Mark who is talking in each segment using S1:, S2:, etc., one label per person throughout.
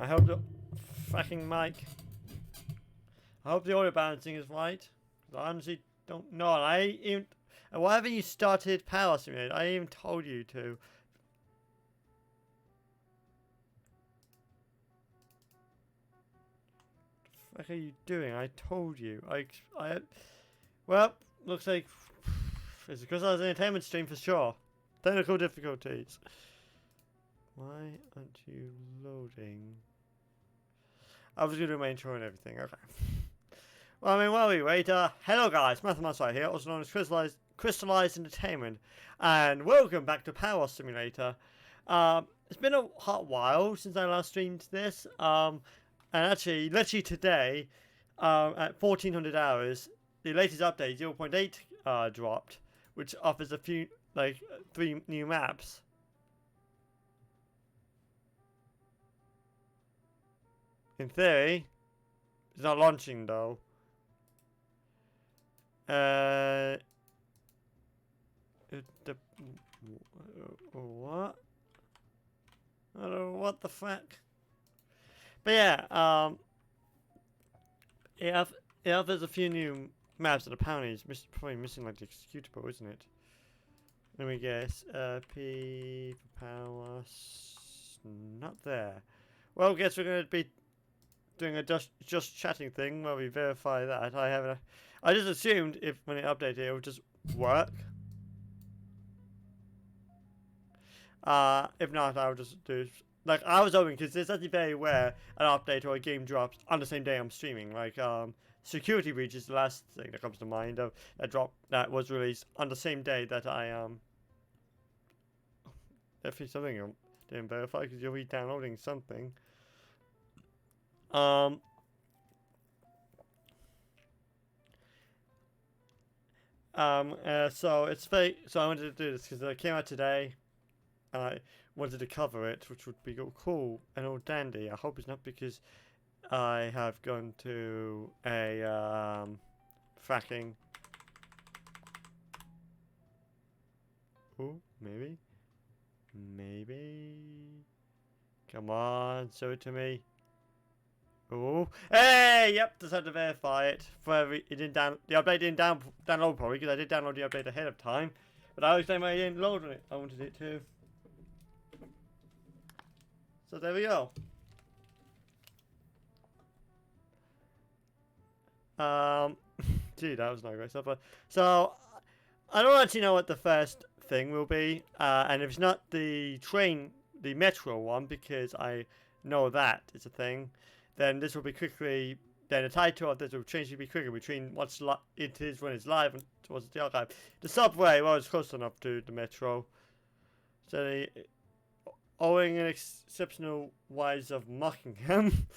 S1: I hope the fucking mic. I hope the audio balancing is right. I honestly don't know. And why haven't you started Power Simulator? I even told you to. What the fuck are you doing? I told you. Well, looks like it's because I was an entertainment stream for sure. Technical difficulties. Why aren't you loading? I was going to do my intro and everything. Okay. Well, I mean, while we wait, hello guys, Musselwhite here, also known as Crystallized Entertainment, and welcome back to Power Simulator. It's been a hot while since I last streamed this, and actually, literally today, at 1400 hours, the latest update, 0.8, dropped, which offers a few, like, 3 new maps. In theory, it's not launching though. What? I don't know what the fuck. But yeah, it offers a few new maps that apparently is probably missing like the executable, isn't it? Let me guess. P for power, not there. Well, guess we're gonna be doing a just chatting thing where we verify that. I just assumed if when it updated it would just work. If not, I would just do like I was hoping, because it's actually very rare an update or a game drops on the same day I'm streaming. Like Security Breach is the last thing that comes to mind of that was released on the same day that I definitely something I didn't verify because you'll be downloading something. So it's very. So I wanted to do this because it came out today, and I wanted to cover it, which would be cool and all dandy. I hope it's not because I have gone to a fracking. Oh, maybe. Come on, show it to me. Oh, hey! Yep, just had to verify it. The update didn't download probably because I did download the update ahead of time, but I was saying I didn't load it. I wanted it to. So there we go. Gee, that was not great stuff. So I don't actually know what the first thing will be, and if it's not the metro one, because I know that it's a thing. Then this will be quickly. Then the title of this will change to be quicker between it is when it's live and towards the archive. The subway, well, it's close enough to the metro. So, owing an exceptional wise of Mockingham,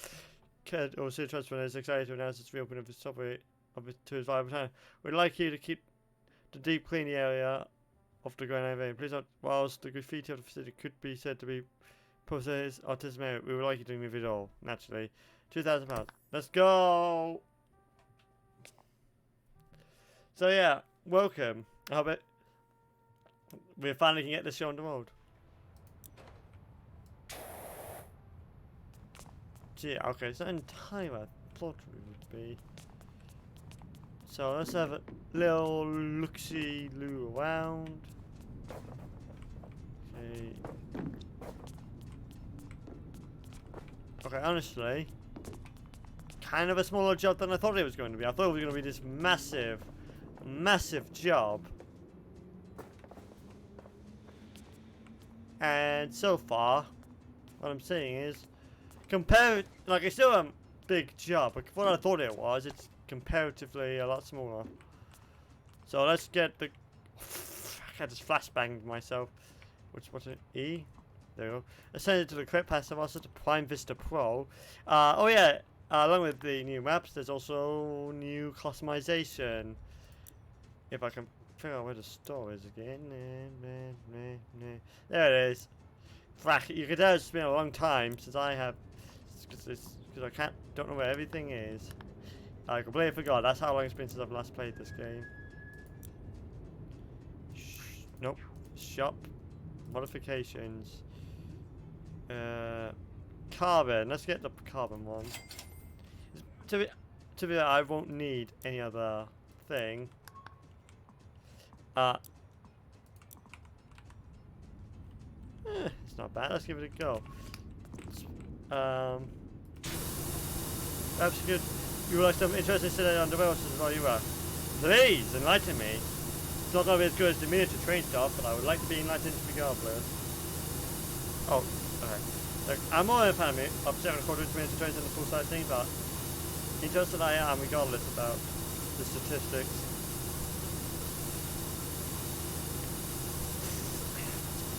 S1: Ked or City Transfer is excited to announce its reopening of the subway to its viable time. We'd like you to keep the deep clean the area of the Grand Avenue. Please not, whilst the graffiti of the facility could be said to be process autism area, we would like you to move it all, naturally. £2,000. Let's go! So yeah, welcome. I hope we finally can get this show on the road. Gee, okay, it's not entirely what I thought it would be. So let's have a little look-see-loo around. Okay. Okay, honestly, kind of a smaller job than I thought it was going to be. I thought it was going to be this massive job. And so far, what I'm saying is, like it's still a big job, but what I thought it was, it's comparatively a lot smaller. So let's get the. I just flashbanged myself. What's it? E? There we go. Ascend it to the correct path, also to Prime Vista Pro. Oh yeah, along with the new maps, there's also new customization. If I can figure out where the store is again. There it is. You can tell it's been a long time since I have, because I don't know where everything is. I completely forgot. That's how long it's been since I've last played this game. Nope. Shop. Modifications. carbon. Let's get the carbon one. To be I won't need any other thing. It's not bad. Let's give it a go. Perhaps you would like some interesting today on developments while you are. Please enlighten me. It's not always as good as the miniature train stuff, but I would like to be enlightened regardless. Oh, okay. Look, I'm more than a fan of 7.25 miniature trains than the full size thing, but interested I am regardless about the statistics.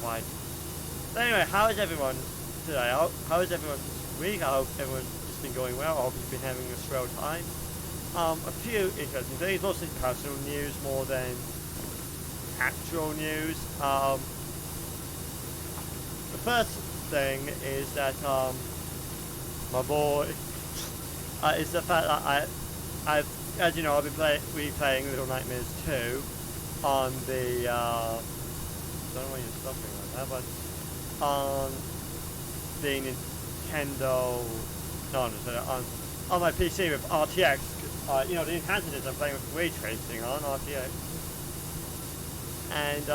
S1: Right. So anyway, how is everyone today? How is everyone this week? I hope everyone's just been going well. I hope you've been having a swell time. A few interesting things, mostly personal news more than actual news. The first thing is that my boy is the fact that I've, as you know, I've been replaying Little Nightmares 2 on the I don't know why you're stopping like that, but on the Nintendo, on my PC with RTX, because you know, the enhancements I'm playing with ray tracing on RTX, and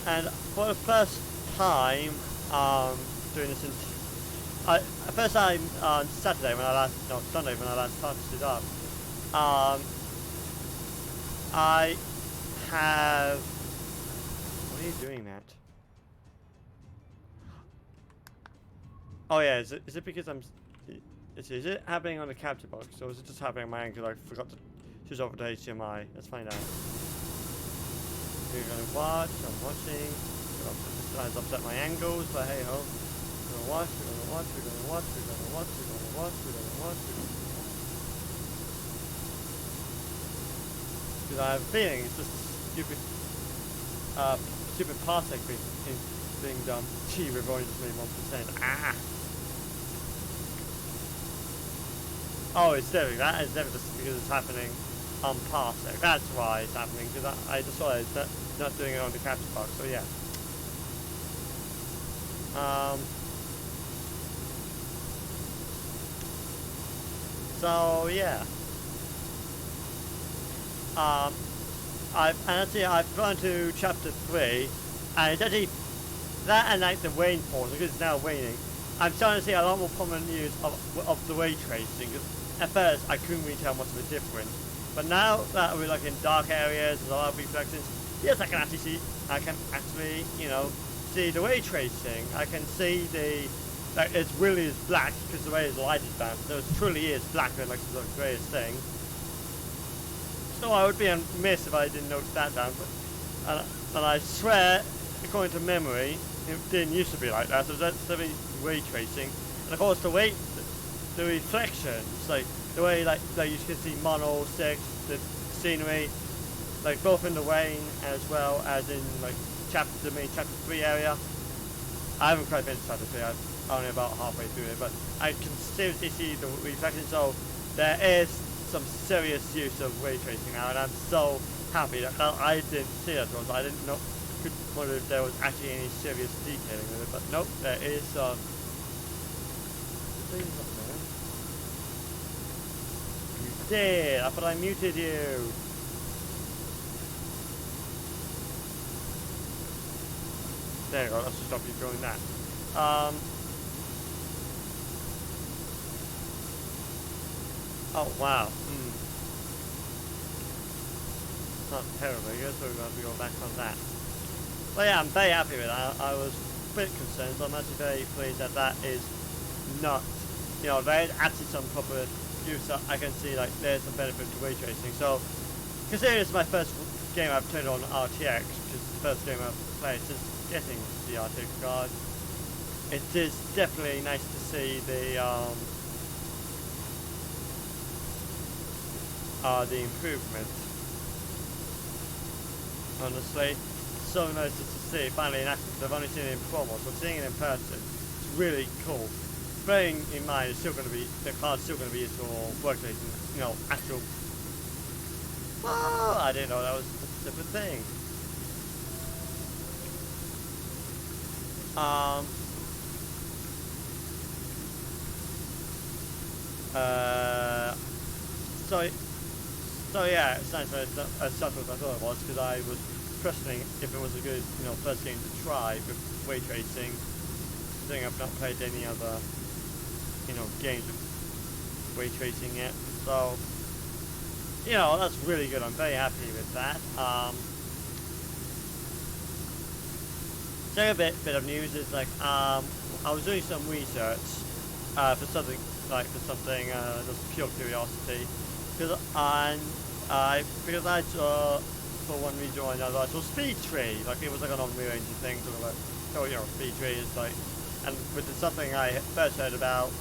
S1: and for the first time doing this first time on Sunday when I last touched it up, I have. What are you doing, Matt? Oh yeah, is it because I'm? Is it happening on the capture box, or is it just happening on my end because I forgot to switch over to HDMI? Let's find out. We're gonna watch. I'm watching. This has upset my angles, but hey ho. We're gonna watch. We're gonna watch. We're gonna watch. We're gonna watch. We're gonna watch. We're gonna watch. Because I have a feeling it's just stupid, stupid parsec being done. Gee, we've only just made 1%. Ah. Oh, it's definitely that is definitely just because it's happening on parsec. That's why it's happening. Because I just saw it's not doing it on the capture box. So yeah. So yeah. I've gone to chapter 3, and it's actually that and like the rain falls because it's now raining. I'm starting to see a lot more prominent use of the ray tracing. Because at first I couldn't really tell much of a difference, but now that we're like in dark areas, there's a lot of reflections. Yes, I can actually you know see the ray tracing. I can see like it really is black because the way his light is bad. So it truly is black and like the greyest thing. So I would be amiss if I didn't note that down. But and I swear, according to memory, it didn't used to be like that. So that's the ray tracing, and of course the reflections, like the way like you can see Mono 6, the scenery, like both in the rain as well as in like chapter 3 area. I haven't quite finished chapter 3. I'm only about halfway through it, but I can seriously see the reflection. So there is some serious use of ray tracing now, and I'm so happy that I didn't see that once. I didn't know. Could wonder if there was actually any serious detailing with it, but nope, there is. You did. I thought I muted you. There you go. Let's just stop you doing that. Oh wow. Not terrible, I guess we're going to go back on that. But yeah, I'm very happy with that. I was a bit concerned, so I'm actually very pleased that that is not, you know, there is actually some proper use that I can see, like, there's some benefit to ray tracing. So, considering it's my first game I've turned on RTX, which is the first game I've played since getting the RTX card, it is definitely nice to see the improvement. Honestly, so nice to see finally in action. I've only seen it in promos, but seeing it in person, it's really cool. Bearing in mind, it's still going to be the card's still going to be used for workplace, you know, actual. Oh, I didn't know that was a different thing. Um, uh, so, so yeah, it's not as subtle as I thought it was, because I was questioning if it was a good, first game to try with ray tracing. I think I've not played any other, games with ray tracing yet. So, that's really good. I'm very happy with that. Second bit of news is like I was doing some research for something just pure curiosity, because I saw, for one reason or another, I saw Speed Tree, like it was like an on-rearranging thing, sort of like, Speed Tree is like, and which is something I first heard about.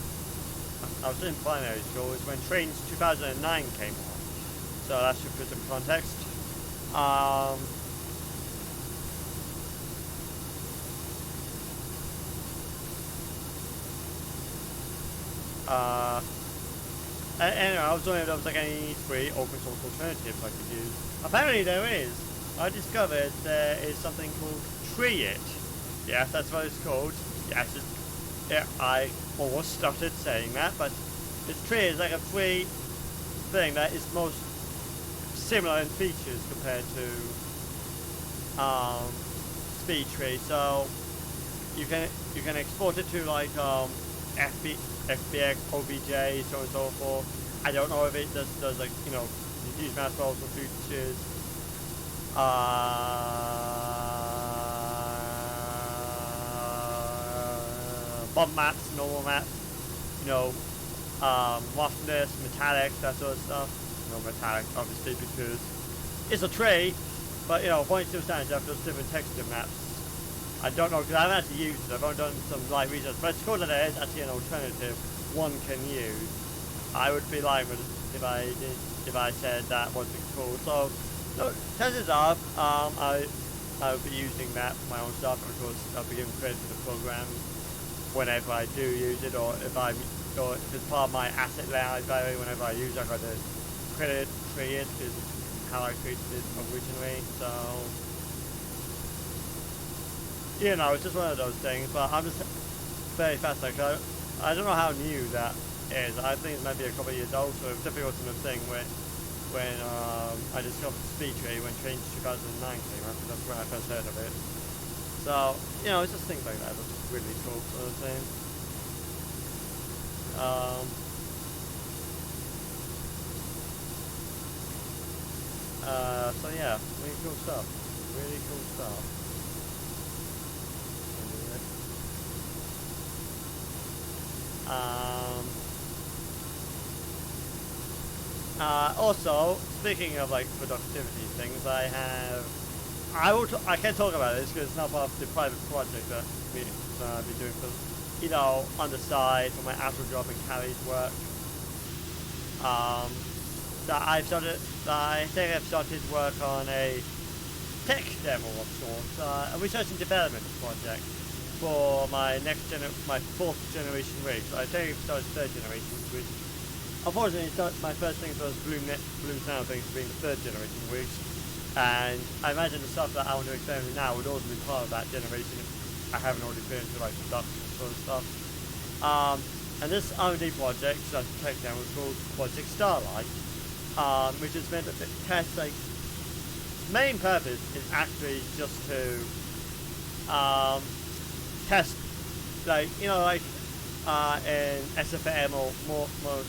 S1: I was in primary school, is when Trains 2009 came on, so that should put some context. Anyway, I was wondering if there was like any free open source alternatives I could use. Apparently there is. I discovered there is something called Treeit. Yes, that's what it's called. Yes, I almost started saying that, but Treeit is like a free thing that is most similar in features compared to SpeedTree. So you can export it to like FBX, OBJ, so on and so forth. I don't know if it does like, huge mass files for features. Bump maps, normal maps, roughness, metallic, that sort of stuff. No metallic, obviously, because it's a tray, but point still stands, you have those different texture maps. I don't know, because I haven't actually used it. I've only done some light research, but it's cool that there is actually an alternative one can use. I would be lying if I said that wasn't cool. So, chances are, I would be using that for my own stuff, and of course, I'll be giving credit to the program whenever I do use it, or if it's part of my asset layout library, whenever I use it, I've got to credit Treeit, because it's how I created it originally. So, it's just one of those things, but I'm just very fascinated. I don't know how new that is. I think it might be a couple of years old, so it definitely wasn't a thing when I discovered SpeedTree when Trains 2009 came out, because that's when I first heard of it. So, it's just things like that that's really cool sort of thing. So yeah, really cool stuff. Really cool stuff. Also, speaking of like productivity things, I can't talk about this because it's not part of the private project that I'll be doing for, on the side for my actual job in Callie's work. I think I've started work on a tech demo of sorts, a research and development project for my my 4th generation rig. So I think I've started 3rd generation, which unfortunately my first thing was Bloom Sound things being the 3rd generation rigs. And I imagine the stuff that I want to experiment with now would also be part of that generation if I haven't already been into like production sort of stuff. And this R&D project, that's a tech demo, was called Project Starlight, which is meant to test, like, main purpose is actually just to test, like, in SFM or most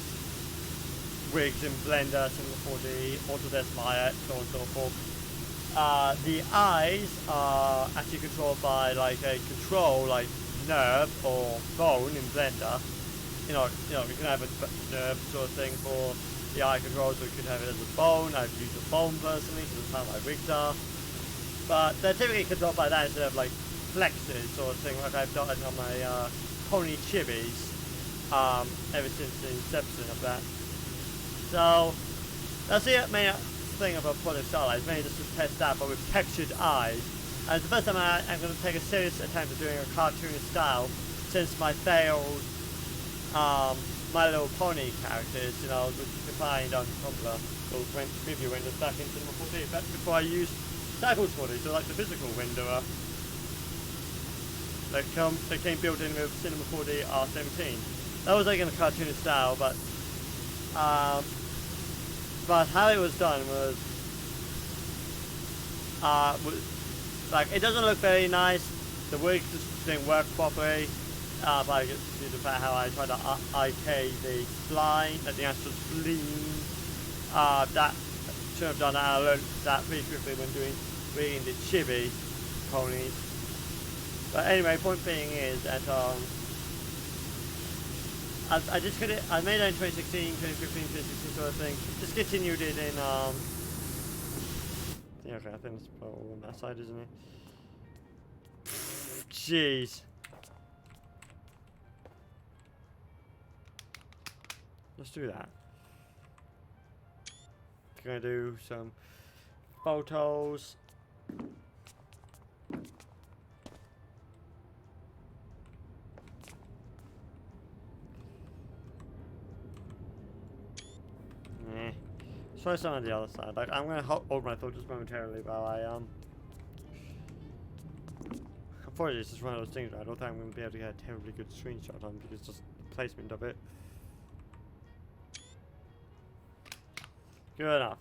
S1: rigs in Blender, Cinema 4D, Autodesk Maya, so on and so forth. The eyes are actually controlled by like a control like nerve or bone in Blender. You can have a nerve sort of thing for the eye controls, or you could have it as a bone. I've used a bone personally because that's how my rigs are. But they're typically controlled by that instead of like flexes sort of thing, like I've done on my pony chibis ever since the inception of that. So that's the main thing about Project Starlight, is mainly just to test that, but with textured eyes. And it's the first time I'm going to take a serious attempt at doing a cartoonish style since my failed My Little Pony characters, which you can find on Tumblr, those preview windows back in Cinema 4D. That's before I used Cycles 4D, so like the physical window. that came built in with Cinema 4D R17. That was like in a cartoonish style, but how it was done was like it doesn't look very nice. The wig just didn't work properly. But I get to the fact how I tried to IK the spline at the actual spleen. That should have done that. I learned that pretty quickly when rigging the chibi ponies. But anyway, point being is that I just could I made it in 2016, 2015, 2016 sort of thing. Just continued it in yeah, okay, I think it's probably on that side, isn't it? Jeez. Let's do that. Gonna do some photos. Let's try some on the other side. Like I'm gonna hold my thought just momentarily while I unfortunately, it's just one of those things where I don't think I'm gonna be able to get a terribly good screenshot on because just the placement of it. Good enough.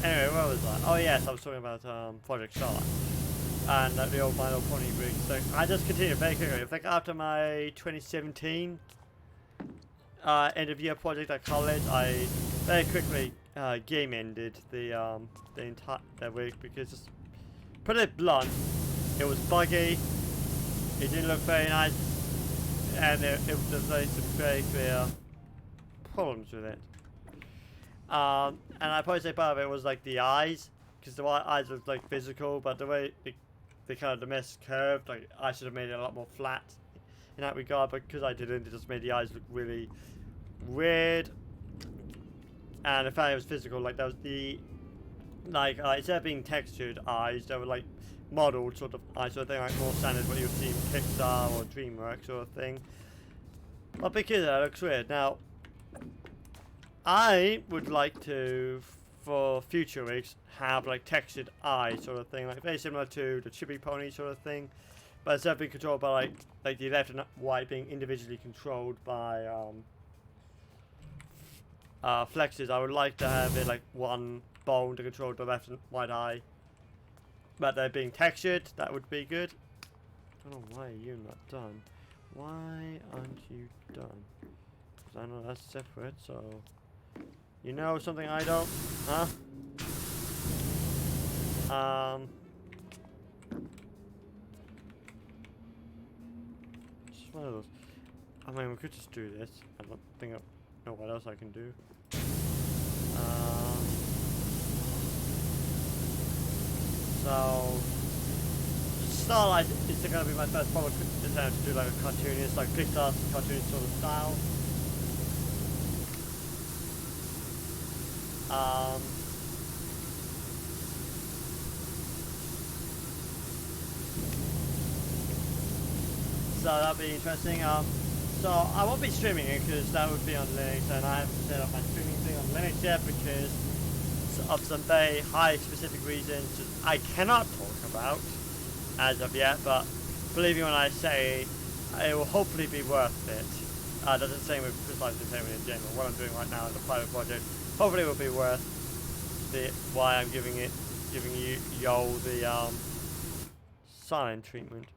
S1: Anyway, where was I? Oh yes, I was talking about Project Charlotte and the old My Little Pony rig. So I just continued very quickly. Like after my 2017 end of year project at college, I very quickly game ended the entire rig because, just put it blunt, it was buggy. It didn't look very nice, and there's like some very clear problems with it. And I probably say part of it was like the eyes, because the eyes look like physical, but the way they kind of the mess curved, like I should have made it a lot more flat in that regard, but because I didn't, it just made the eyes look really weird. And the fact it was physical, like that was the instead of being textured eyes, they were like modeled sort of eyes, sort of thing, like more standard what you would see in Pixar or DreamWorks sort of thing. But because that looks weird. Now, I would like to, for future weeks, have like textured eyes sort of thing, like very similar to the Chibi Pony sort of thing, but instead of being controlled by like the left and right being individually controlled by flexes, I would like to have it like one bone to control the left and right eye, but they're being textured. That would be good. I don't know why you're not done. Why aren't you done? Because I know that's separate, so you know something I don't, huh? It's just one of those. I mean, we could just do this. I don't think I know what else I can do. So Starlight is going to be my first proper attempt to do like a cartoonist, like Pixar's cartoonist sort of style. So that'll be interesting. So I won't be streaming it because that would be on Linux, and I haven't set up my streaming thing on Linux yet because of some very high specific reasons I cannot talk about as of yet. But believe me when I say it will hopefully be worth it. That's the same with Precise Entertainment in general. What I'm doing right now in the private project hopefully will be worth why I'm giving you the silent treatment.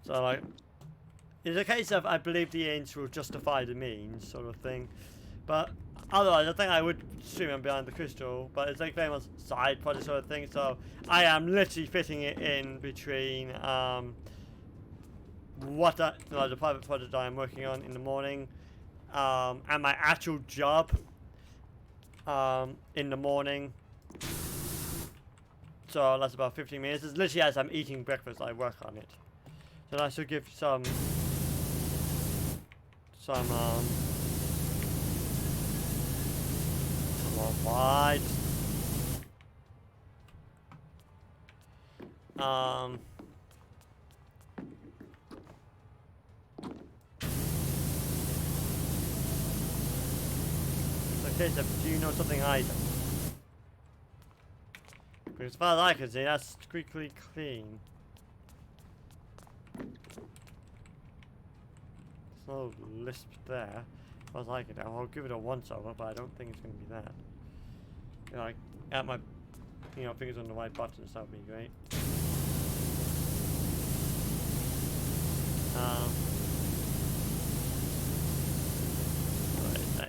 S1: So like, it's a case of I believe the ends will justify the means sort of thing, but otherwise I think I would stream on Behind the Crystal, but it's like very much side project sort of thing, so I am literally fitting it in between the private project I am working on in the morning and my actual job in the morning. So that's about 15 minutes. It's literally as I'm eating breakfast I work on it. So I should give some white. case of, do you know something I don't? Because as far as I can see, that's squeaky clean. There's no lisp there. As far as I can tell, I'll give it a once over, but I don't think it's going to be that. You know, like, at my, you know, fingers on the right buttons, that would be great.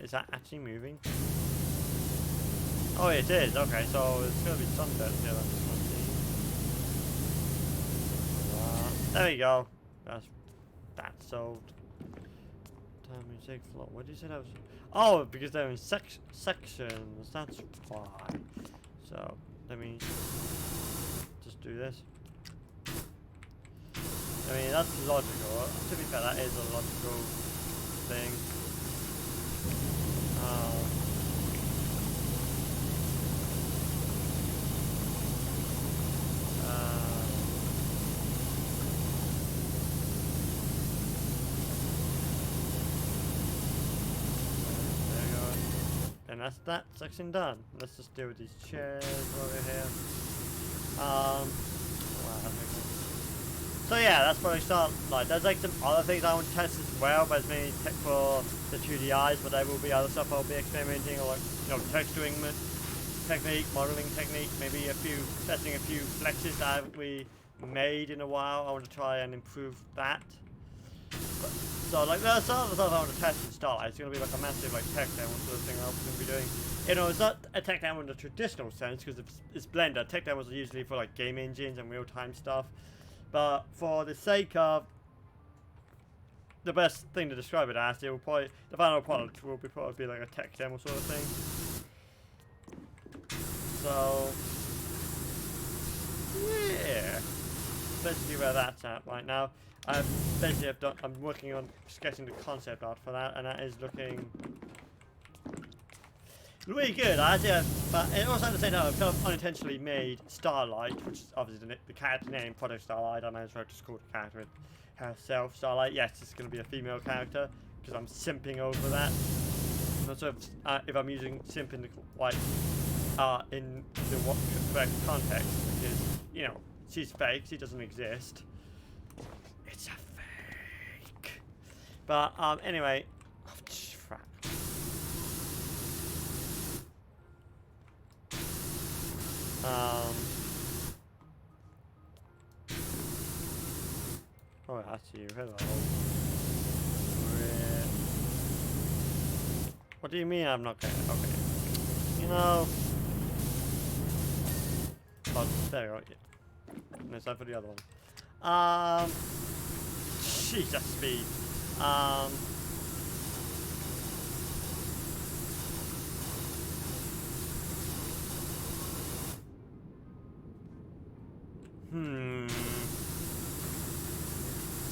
S1: Is that actually moving? Oh, it is. Okay, so it's going to be some bits here. That's one thing. There we go. That's solved. Time music floor. What did you say that was? Oh, because they're in sections. That's why. So let me just do this. I mean, that's logical. To be fair, that is a logical thing. There we go. And that's that section done. Let's just deal with these chairs over here. Wow, that makes sense. So yeah, that's probably start. Like, there's like some other things I want to test as well, but it's mainly tech for the 2D eyes. But there will be other stuff I'll be experimenting, or like, you know, texturing technique, modeling technique, maybe testing a few flexes that I haven't really made in a while. I want to try and improve that. But, so like, there's some other stuff I want to test in Starlight. It's going to be like a massive like tech demo sort of thing I'm going to be doing. You know, it's not a tech demo in the traditional sense because it's Blender. Tech demos are usually for like game engines and real-time stuff. But for the sake of the best thing to describe it as, it will probably, the final product will probably be like a tech demo sort of thing. So yeah, basically where that's at right now. I'm working on sketching the concept art for that, and that is looking really good. But it also at the same time, I've kind of unintentionally made Starlight, which is obviously the character name, Project Starlight. I managed to just call the character herself Starlight. Yes, it's going to be a female character because I'm simping over that. I'm not sure if I'm using simp in the in the correct context, because you know she's fake. She doesn't exist. It's a fake. But anyway. Oh, I see you. Hello. What do you mean I'm not going to? Okay. You know. Oh, there you go. Yeah. No, it's time for the other one. Jesus, speed.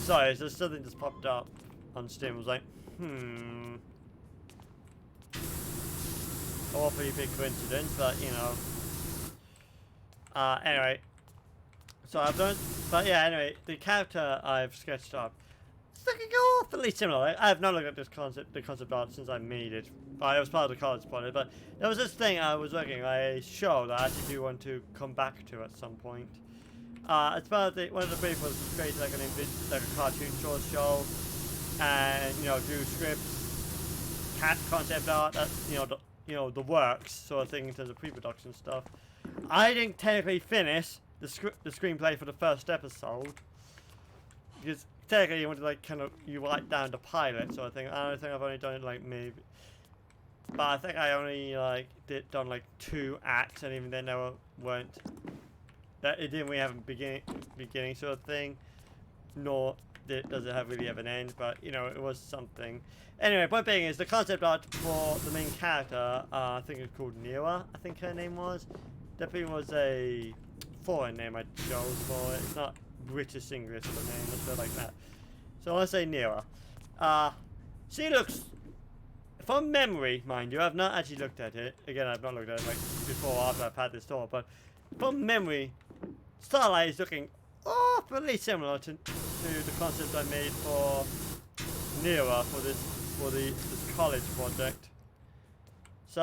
S1: Sorry, so something just popped up on Steam. I was like, awfully big coincidence, but you know. Anyway. So I've done, but yeah, anyway, the character I've sketched up, it's looking awfully similar. I have not looked at the concept art since I made it. It was part of the college project, but there was this thing I was working on, a show that I actually do want to come back to at some point. As part of one of the briefs was to create like a cartoon short show, and you know, do scripts, concept art, the works sort of thing in terms of pre-production stuff. I didn't technically finish the screenplay for the first episode because technically you want to like you write down the pilot sort of thing. I don't think I've only done it like maybe, but I think I only like done like 2 acts, and even then they weren't. That it didn't really have a beginning sort of thing, nor does it really have an end. But you know, it was something. Anyway, point being is the concept art for the main character. I think it's called Nira. I think her name was. Definitely was a foreign name I chose for it. It's not British English sort of name. Let's go like that. So let's say Nira. She looks, from memory, mind you, I've not actually looked at it. Again, I've not looked at it like before or after I've had this thought, but from memory, Starlight is looking awfully similar to the concept I made for Nira for this college project. So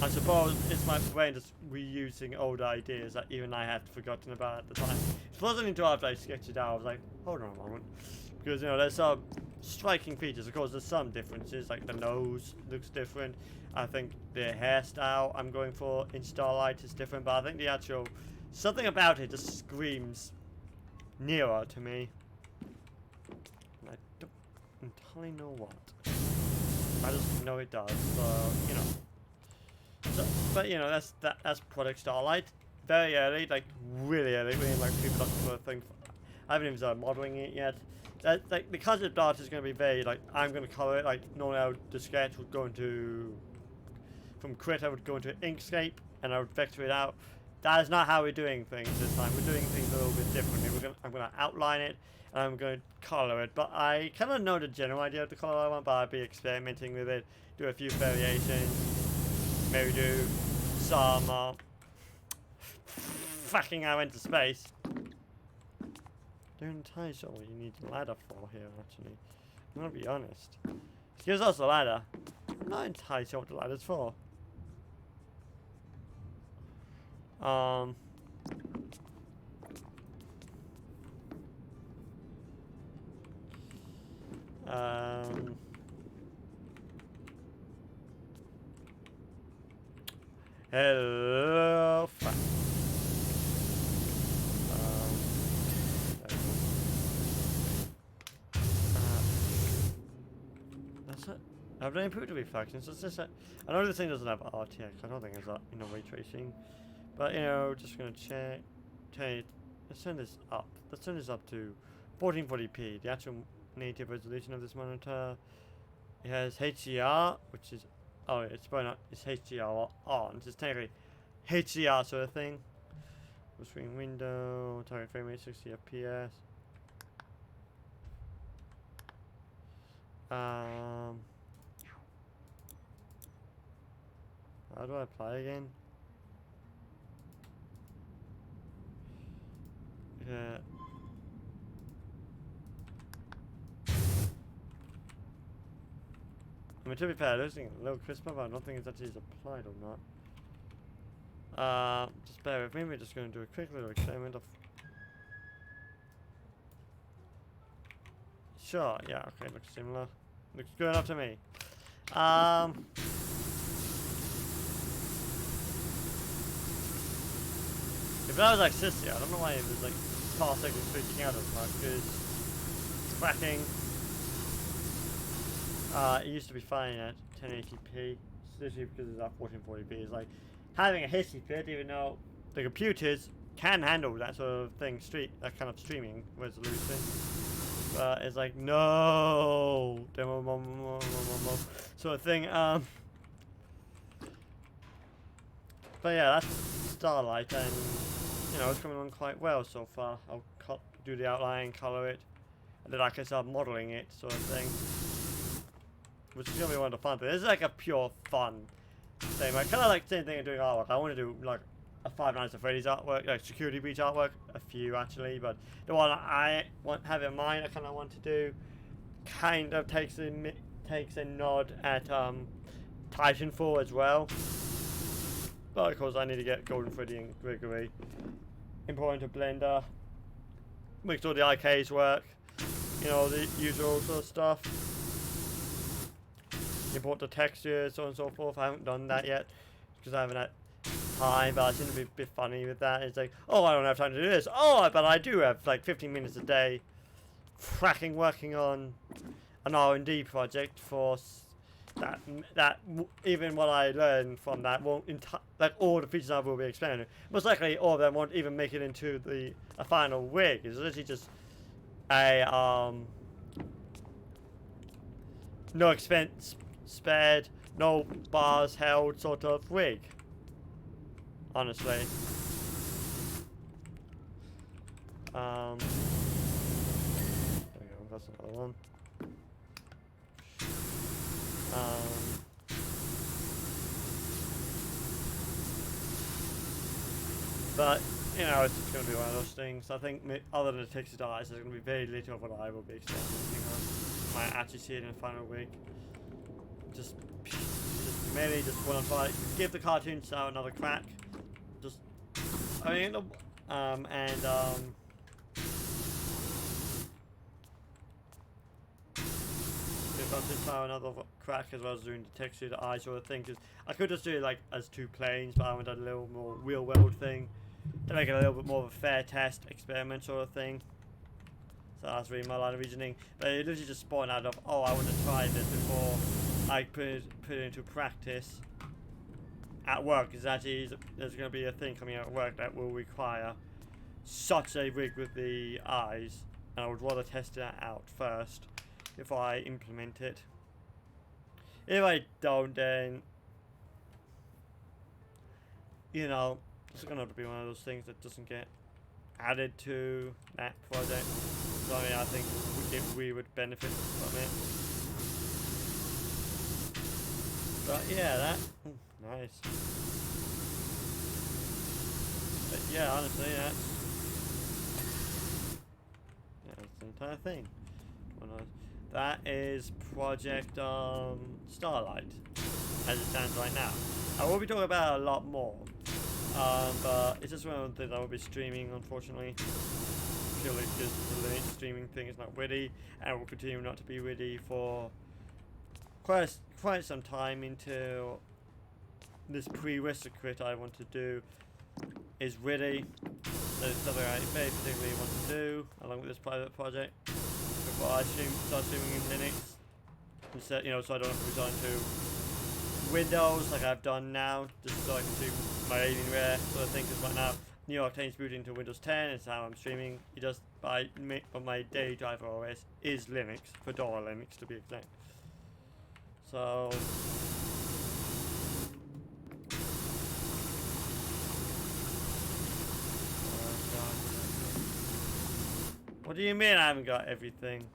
S1: I suppose it's my brain just reusing old ideas that even I had forgotten about at the time. It wasn't until after I sketched it out I was like, hold on a moment. Because, you know, there's some striking features. Of course, there's some differences, like the nose looks different. I think the hairstyle I'm going for in Starlight is different, but I think the actual, something about it just screams nearer to me. And I don't entirely know what. I just know it does, so, you know. So, but, you know, that's Project Starlight. Very early, like, really early. We're in, like, pre-production for a thing. I haven't even started modeling it yet. Like, the concept art is going to be very, like, I'm going to color it, like, normally I would, the sketch would go into, from Crit I would go into Inkscape, and I would vector it out. That is not how we're doing things this time. We're doing things a little bit differently. I'm going to outline it, and I'm going to color it. But I kind of know the general idea of the color I want, but I'll be experimenting with it, do a few variations, maybe do some, fucking I went to space. Don't entirely sure what you need a ladder for here, actually. I'm gonna be honest. It gives us a ladder. I'm not entirely sure what the ladder's for. Hello. Fuck. Have they improved the reflections? It's just I know this thing doesn't have RTX. I don't think it's ray tracing. But you know, just gonna check. Let's turn this up. Let's turn this up to 1440p. The actual native resolution of this monitor. It has HDR, which is it's probably not. It's HDR on. It's technically HDR sort of thing. Full screen window. Target frame rate 60 FPS. How do I apply again? Yeah. I mean, to be fair, losing a little crisper, but I don't think it's actually applied or not. Just bear with me. We're just going to do a quick little experiment of. Sure. Yeah. Okay. Looks similar. Looks good enough to me. If that was like Sissy, I don't know why it was like parsec is freaking out as much, because tracking it used to be fine at 1080p, especially because it's at 1440p. It's like having a hissy fit, even though the computers can handle that sort of thing, that kind of streaming resolution. But it's like no sort of thing. But yeah, that's Starlight, and you know, it's coming on quite well so far. I'll do the outline, color it, and then I can start modeling it, sort of thing. Which is gonna be one of the fun things. This is like a pure fun thing. I kind of like the same thing in doing artwork. I want to do like a Five Nights at Freddy's artwork, like Security Breach artwork, a few actually, but the one I have in mind, I kind of want to do, kind of takes a nod at Titanfall as well. But of course, I need to get Golden Freddy and Gregory imported into Blender, make sure the IKs work, you know, the usual sort of stuff. Import the textures, so on and so forth. I haven't done that yet because I haven't had time, but I seem to be a bit funny with that. It's like, oh, I don't have time to do this. Oh, but I do have like 15 minutes a day, fracking working on an R&D project for that even what I learn from that won't like all the features I will be experimenting. Most likely, all of them won't even make it into a final rig. It's literally just a no expense spared, no bars held sort of rig. Honestly. There we go. That's another one. But, you know, it's just going to be one of those things. I think, other than the texture eyes, there's going to be very little of what I will be experimenting on. Might actually see it in a final week. Just maybe just want to try give the cartoon style another crack. Just I mean, if I just try another crack as well as doing the texture, the eye sort of thing, because I could just do it like as two planes, but I wanted a little more real world thing to make it a little bit more of a fair test experiment sort of thing. So that's really my line of reasoning. But it literally just spawned out of, oh, I want to try this before I put it into practice at work. Because actually there's going to be a thing coming out at work that will require such a rig with the eyes, and I would rather test that out first if I implement it. If I don't, then you know, it's gonna have to be one of those things that doesn't get added to that project. So I mean, I think we would benefit from it. But yeah, that nice. But yeah, honestly, that's the entire thing. That is Project Starlight, as it stands right now. I will be talking about it a lot more, but it's just one of the things I will be streaming, unfortunately, purely because the streaming thing is not ready, and will continue not to be ready for quite some time until this prerequisite I want to do is ready. So it's something I very particularly want to do along with this private project. Before I start streaming in Linux, instead, you know, so I don't have to resign to Windows like I've done now, just so I can do my Alienware sort of thing. Because right now, New York Octane's booted into Windows 10, it's how I'm streaming. It does but my daily driver OS is Linux, Fedora Linux to be exact. So. What do you mean I haven't got everything?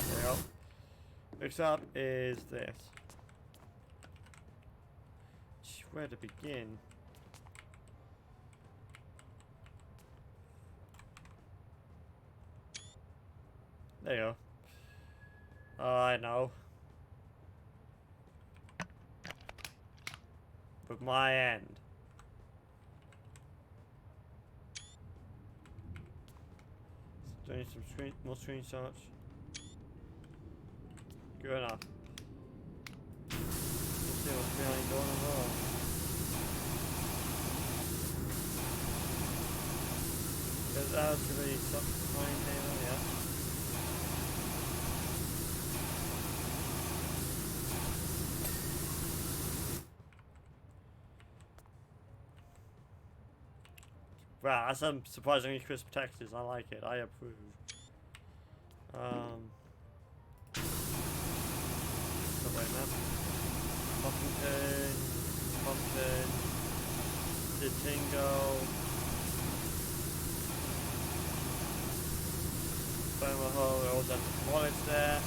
S1: There we go. Next up is this. Where to begin? There you go. Oh, I know. With my end. Doing some more screenshots. Good enough. Let's see what's behind the door as well. Because that was really fine table, yeah. Wow, that's some surprisingly crisp textures. I like it. I approve. Wait, man. Pumpkin, Ditingo, Fomaho, we also have the wallets there.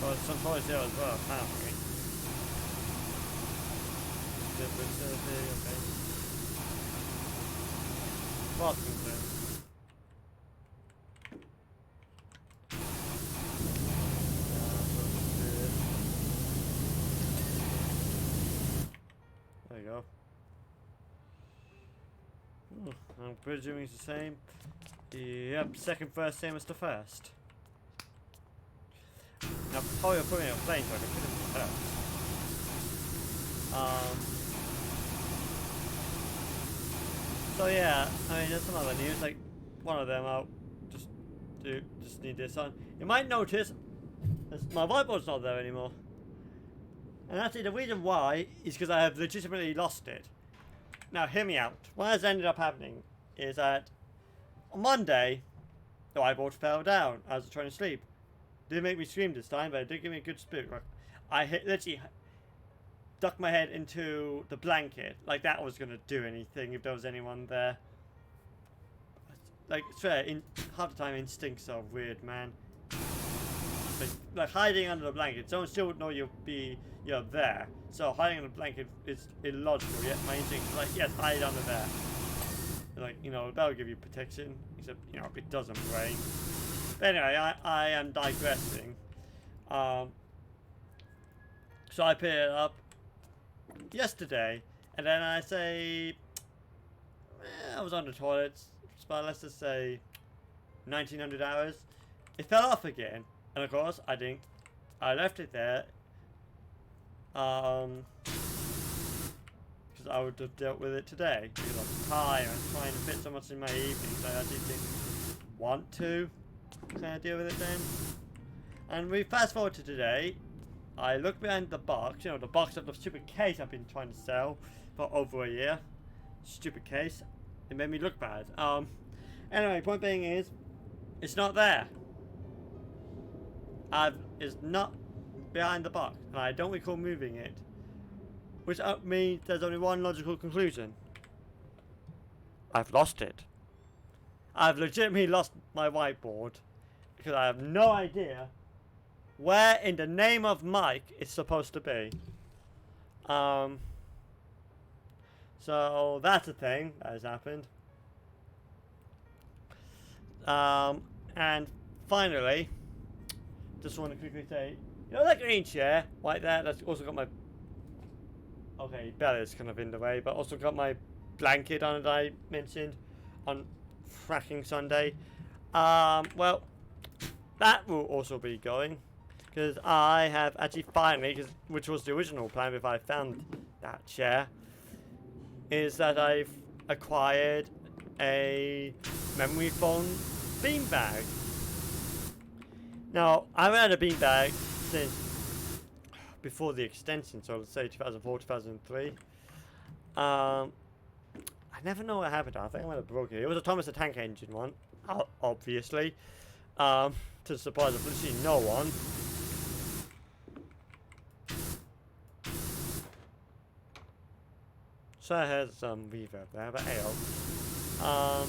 S1: Oh, there's some toys there as well, apparently. Okay. Parkington. There you go. I'm presuming it's the same. Yep, second, first, same as the first. Now, probably you're putting it on a plane so I can put it in the first. So yeah, I mean that's some other news. Like one of them, I'll just need this on. You might notice my whiteboard's not there anymore, and actually the reason why is because I have legitimately lost it. Now hear me out. What has ended up happening is that on Monday, the whiteboard fell down as I was trying to sleep. Didn't make me scream this time, but it did give me a good spook. Like, I literally ducked my head into the blanket, like that was gonna do anything if there was anyone there. Like, swear, half the time instincts are weird, man. Like hiding under the blanket, someone still would know you're there. So hiding under the blanket is illogical, yet my instinct is like, yes, hide under there. like, you know, that'll give you protection, except, you know, it doesn't rain. But anyway, I am digressing. So I picked it up yesterday, and then I say, I was on the toilet, but let's just say 1900 hours. It fell off again, and of course I left it there, because I would have dealt with it today, because I'm tired and trying to fit so much in my evenings. I actually didn't want to kind of deal with it then. And we fast forward to today. I look behind the box, you know, the box of the stupid case I've been trying to sell for over a year. Stupid case. It made me look bad. Anyway, point being is, it's not there. It's not behind the box, and I don't recall moving it. Which means there's only one logical conclusion. I've lost it. I've legitimately lost my whiteboard, because I have no idea where in the name of Mike it's supposed to be. So that's a thing that has happened. And finally, just want to quickly say, you know that green chair right there, that's also got my, okay, belly's kind of in the way, but also got my blanket on it I mentioned on fracking Sunday. Well, that will also be going, because I have actually finally, which was the original plan if I found that chair, is that I've acquired a memory foam beanbag. Now, I haven't had a beanbag since before the extension, so let's say 2004, 2003. I never know what happened. I think I might have broken it. It was a Thomas the Tank Engine one, obviously. To the surprise of literally no one. So I had some reverb there, but hey, oh,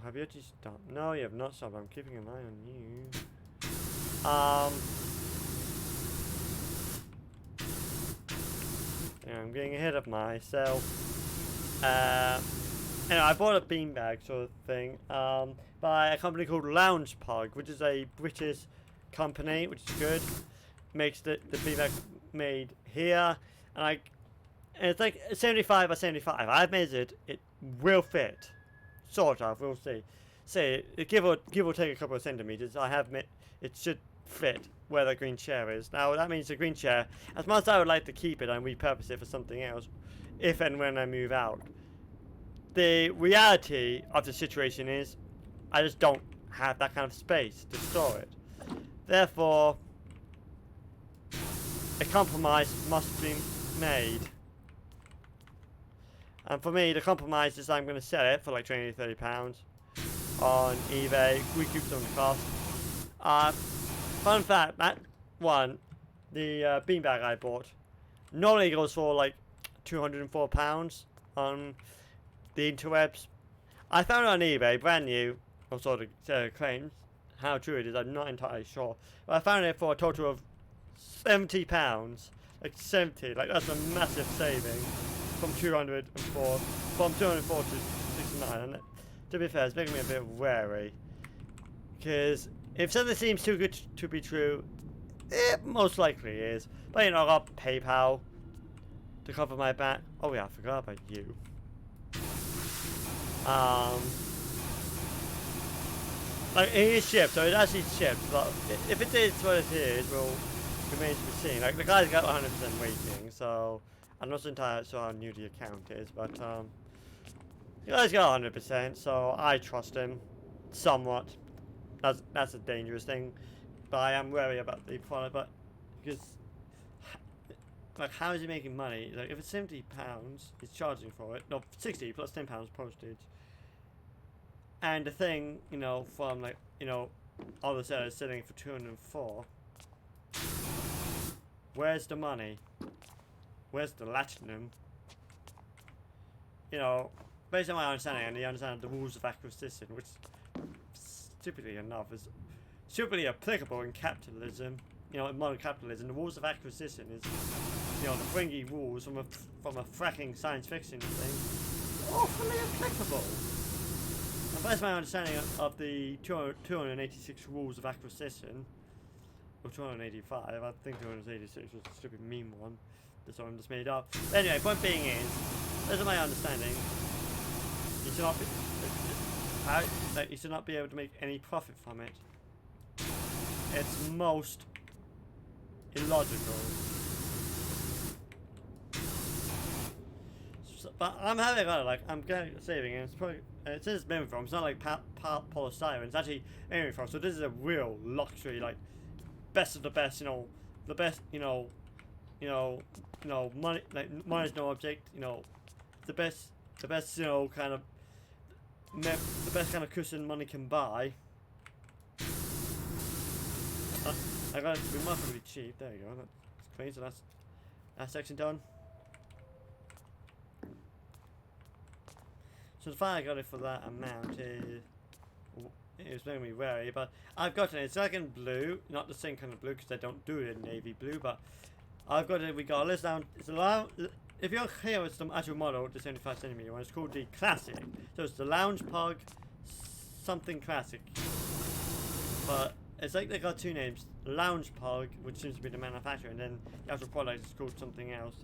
S1: have you actually stopped? No, you have not stopped. I'm keeping an eye on you. Yeah, I'm getting ahead of myself. Anyway, I bought a beanbag sort of thing by a company called Lounge Pug, which is a British company, which is good. Makes the beanbag made here, and it's like 75 by 75. I've measured it will fit, sort of. We'll see. Say give or take a couple of centimeters. It should fit where the green chair is. Now that means the green chair, as much as I would like to keep it and repurpose it for something else, if and when I move out, the reality of the situation is I just don't have that kind of space to store it. Therefore, a compromise must be made. And for me, the compromise is I'm going to sell it for like £20 to £30 on eBay, recoup some of the cost. Fun fact, that one, the beanbag I bought, normally goes for like £204 on the interwebs. I found it on eBay, brand new, or sort of claims. How true it is, I'm not entirely sure. But I found it for a total of £70. Like 70, like that's a massive saving. From 204 to 69, and to be fair, it's making me a bit wary, because if something seems too good to be true, it most likely is. But you know, I got PayPal to cover my back. Oh yeah, I forgot about you. Like it is shipped, so it actually shipped. But if it is what it is, will remain to be seen. Like the guy's got 100% rating, so. I'm not entirely sure how new the account is, but the guy's got 100%, so I trust him somewhat. That's a dangerous thing, but I am wary about the product. But because, like, how is he making money? Like, if it's £70, he's charging for it. No, 60 plus £10 postage. And the thing, you know, from like, you know, all the sellers selling for 204. Where's the money? Where's the latinum? You know, based on my understanding and the understanding of the rules of acquisition, which, stupidly enough, is stupidly applicable in capitalism. You know, in modern capitalism, the rules of acquisition is, you know, the fringy rules from a fracking science fiction thing. Oh, they applicable? And that's my understanding of the 286 rules of acquisition. Or 285, I think 286 was a stupid meme one. That's what I'm just made up. Anyway, point being is, this is my understanding. You should not be, you should not be able to make any profit from it. It's most illogical. So, but I'm having like I'm getting saving, and it's probably it is memory foam. It's not like polystyrene. It's actually memory foam. So this is a real luxury, like best of the best. You know, the best. Money. Like money is no object. You know, the best. You know, kind of. The best kind of cushion money can buy. I got it remarkably cheap. There you go. That's clean. So that's that section done. So the fact I got it for that amount is it was making me wary, but I've got it. It's like in blue, not the same kind of blue because I don't do it in navy blue, but I've got it regardless. Now it's allowed. If you're here with some actual model, the 75cm one, it's called the Classic. So it's the Lounge Pug something Classic. But it's like they got two names. Lounge Pug, which seems to be the manufacturer, and then the actual product is called something else.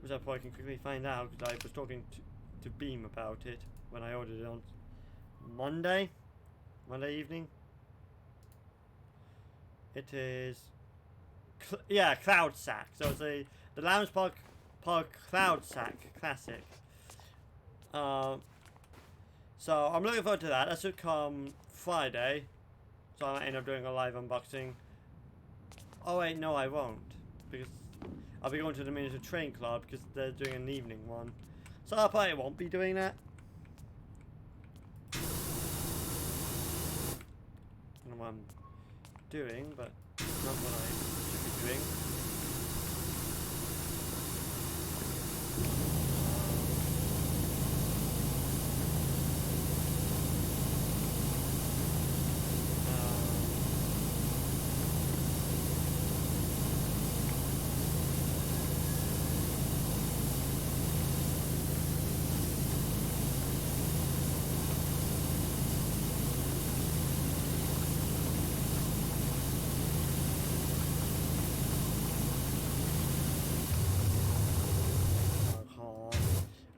S1: Which I probably can quickly find out because I was talking to Beam about it when I ordered it on Monday evening. It is, yeah, Cloud Sack. So it's the Lounge Pug Cloud Sack Classic. So I'm looking forward to that. That should come Friday. So I might end up doing a live unboxing. Oh wait, no I won't. Because I'll be going to the Miniature Train Club because they're doing an evening one. So I probably won't be doing that. I don't know what I'm doing, but not what I should be doing.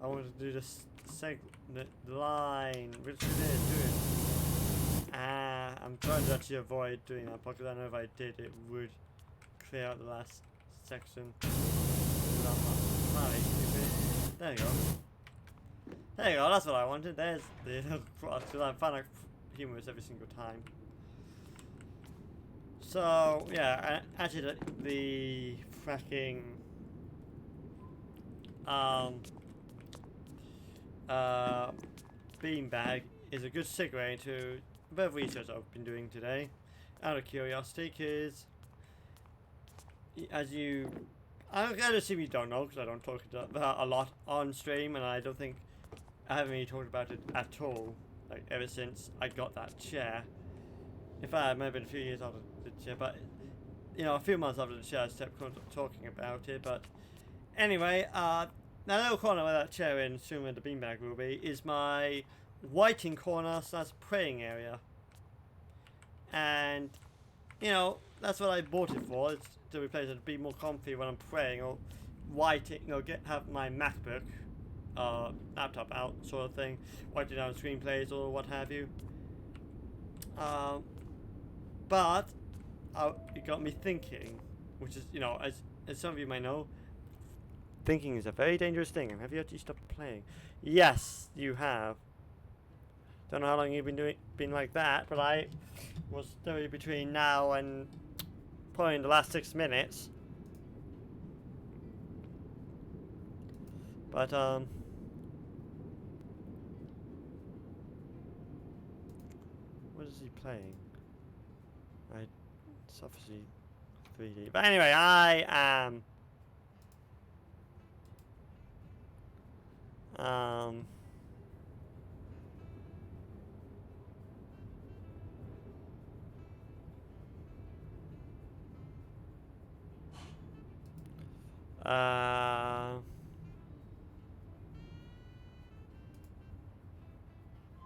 S1: I want to do this the line, which it is doing. I'm trying to actually avoid doing that because I know if I did, it would clear out the last section. There you go. There you go. That's what I wanted. There's the little cross because I find it humorous every single time. So yeah, actually the fracking. Beanbag is a good segue into a bit of research I've been doing today, out of curiosity, because as I'm gonna assume you don't know, because I don't talk about a lot on stream, and I don't think I haven't really talked about it at all, like ever since I got that chair. In fact, it might have been a few years after the chair, but you know, a few months after the chair, I stopped talking about it. But anyway, now, the little corner where that chair in, assuming the beanbag will be, is my whiting corner / praying area. And, you know, that's what I bought it for. It's to replace it, to be more comfy when I'm praying, or whiting, you know, have my MacBook, laptop out, sort of thing, whiting down screenplays or what have you. But it got me thinking, which is, you know, as some of you might know, thinking is a very dangerous thing. And have you actually stopped playing? Yes, you have. Don't know how long you've been like that, but I was doing between now and probably in the last 6 minutes. But what is he playing? It's obviously 3D. But anyway, I am.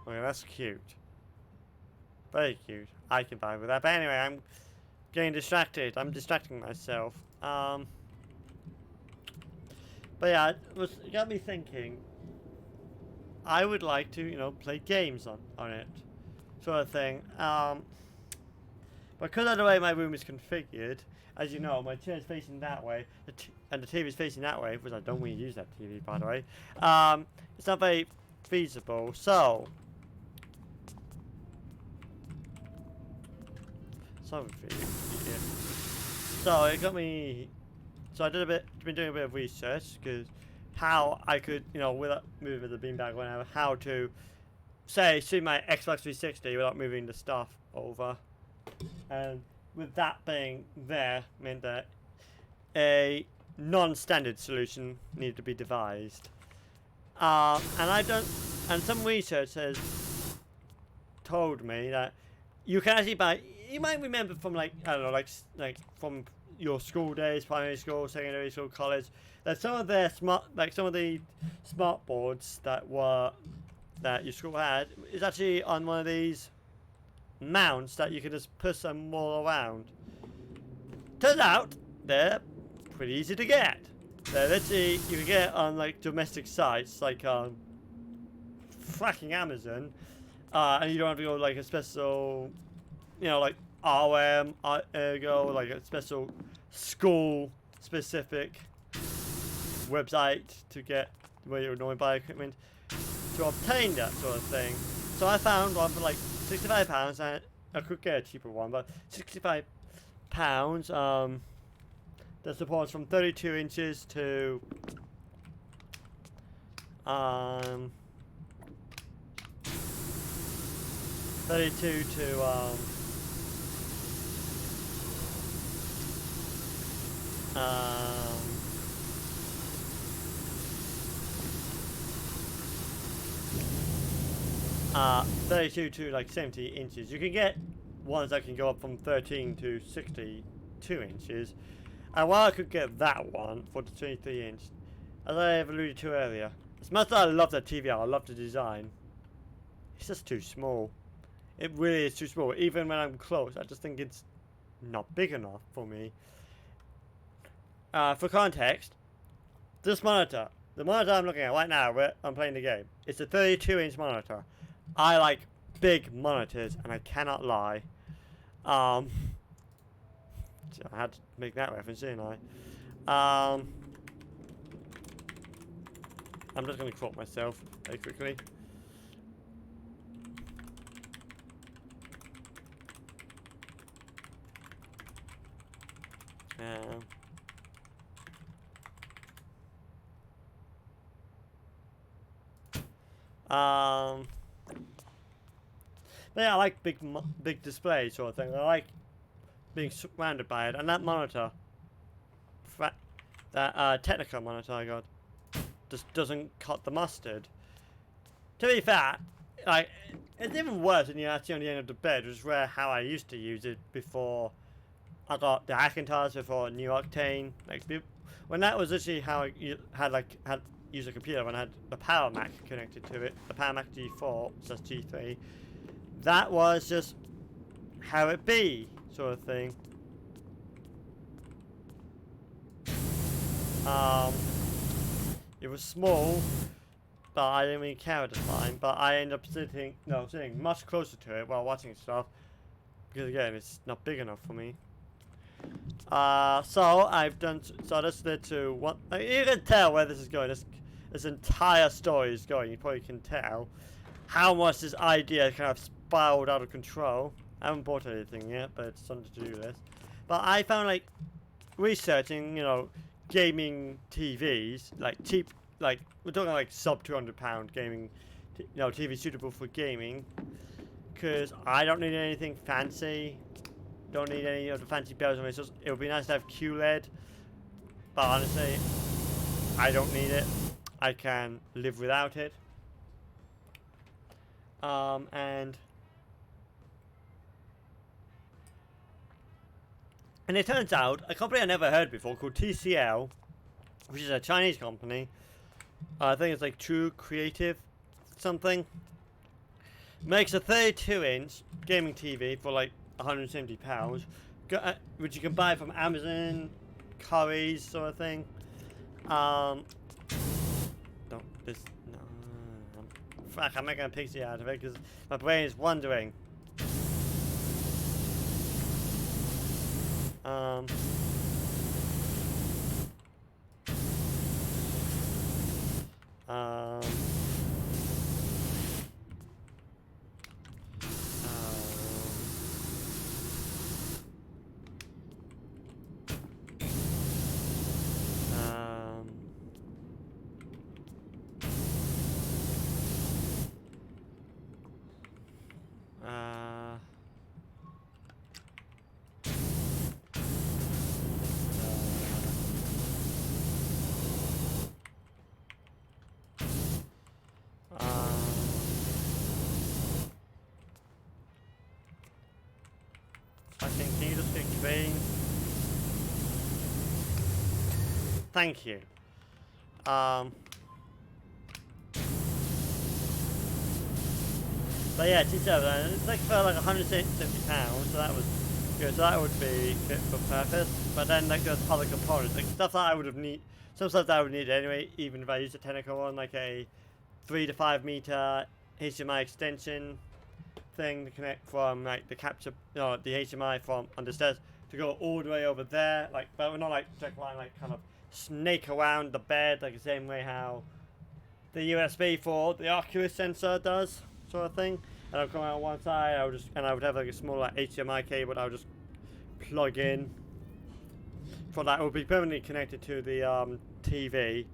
S1: Okay, that's cute. Very cute. I can vibe with that. But anyway, I'm getting distracted. I'm distracting myself. But yeah, it got me thinking. I would like to, you know, play games on it, sort of thing. Because of the way my room is configured, as you know, my chair is facing that way, and the TV is facing that way, which I don't really use that TV, by the way. It's not very feasible. So it got me. So been doing a bit of research because how I could, you know, without moving the beanbag, whatever, how to see my Xbox 360 without moving the stuff over. And with that being there, meant that a non-standard solution needed to be devised. And some research has told me that you can actually buy. You might remember from I don't know, like from your school days, primary school, secondary school, college, that some of the smart boards that your school had is actually on one of these mounts that you can just push them all around. Turns out they're pretty easy to get. They're literally, you can get on like domestic sites like fracking Amazon, and you don't have to go like a special, you know, like RM, Ergo, like a special school specific website to get where you normally buy equipment to obtain that sort of thing. So I found one for like £65, and I could get a cheaper one, but £65. That supports from 32 inches to 32 to 32 to like 70 inches. You can get ones that can go up from 13 to 62 inches. And while I could get that one for the 23 inch, as I have alluded to earlier, as much as I love the TV, I love the design, it's just too small. It really is too small. Even when I'm close, I just think it's not big enough for me. For context, this monitor, the monitor I'm looking at right now where I'm playing the game, it's a 32-inch monitor. I like big monitors, and I cannot lie. I had to make that reference, didn't I? I'm just going to crop myself very quickly. But yeah, I like big display sort of thing. I like being surrounded by it, and that monitor, that Technica monitor I got, just doesn't cut the mustard. To be fair, like, it's even worse when you're actually on the end of the bed, which is where how I used to use it before I got the Hackintosh, before New Octane. Like, when that was actually how I had used a computer, when I had the Power Mac connected to it, the Power Mac G4 slash G3. That was just how it be, sort of thing. It was small, but I didn't really care at the time. But I ended up sitting much closer to it while watching stuff, because again, it's not big enough for me. So this led to what you can tell where this is going. This entire story is going. You probably can tell how much this idea kind of spiraled out of control. I haven't bought anything yet, but it's something to do this. But I found, like, researching, you know, gaming TVs, like cheap, like we're talking like sub £200 gaming, TV suitable for gaming, because I don't need anything fancy, don't need any of the fancy bells and whistles. It would be nice to have QLED, but honestly, I don't need it. I can live without it. And it turns out a company I never heard before called TCL, which is a Chinese company. I think it's like True Creative something. Makes a 32-inch gaming TV for like £170, which you can buy from Amazon, Currys, sort of thing. Don't this. No, fuck, I'm making a pixie out of it because my brain is wondering. Um. Can you just explain? Thank you. But yeah, T7, it's like for like £150, so that was good. So that would be fit for purpose. But then like there's other components, like stuff that I would have some stuff that I would need anyway, even if I used a technical one, like a 3 to 5 meter HDMI extension thing to connect from like the the HDMI from understairs to go all the way over there, like, but we're not like check line, like kind of snake around the bed, like the same way how the USB for the Oculus sensor does, sort of thing. And I'll come out on one side, I would have like a small like HDMI cable that I would just plug in. For that, it would be permanently connected to the TV,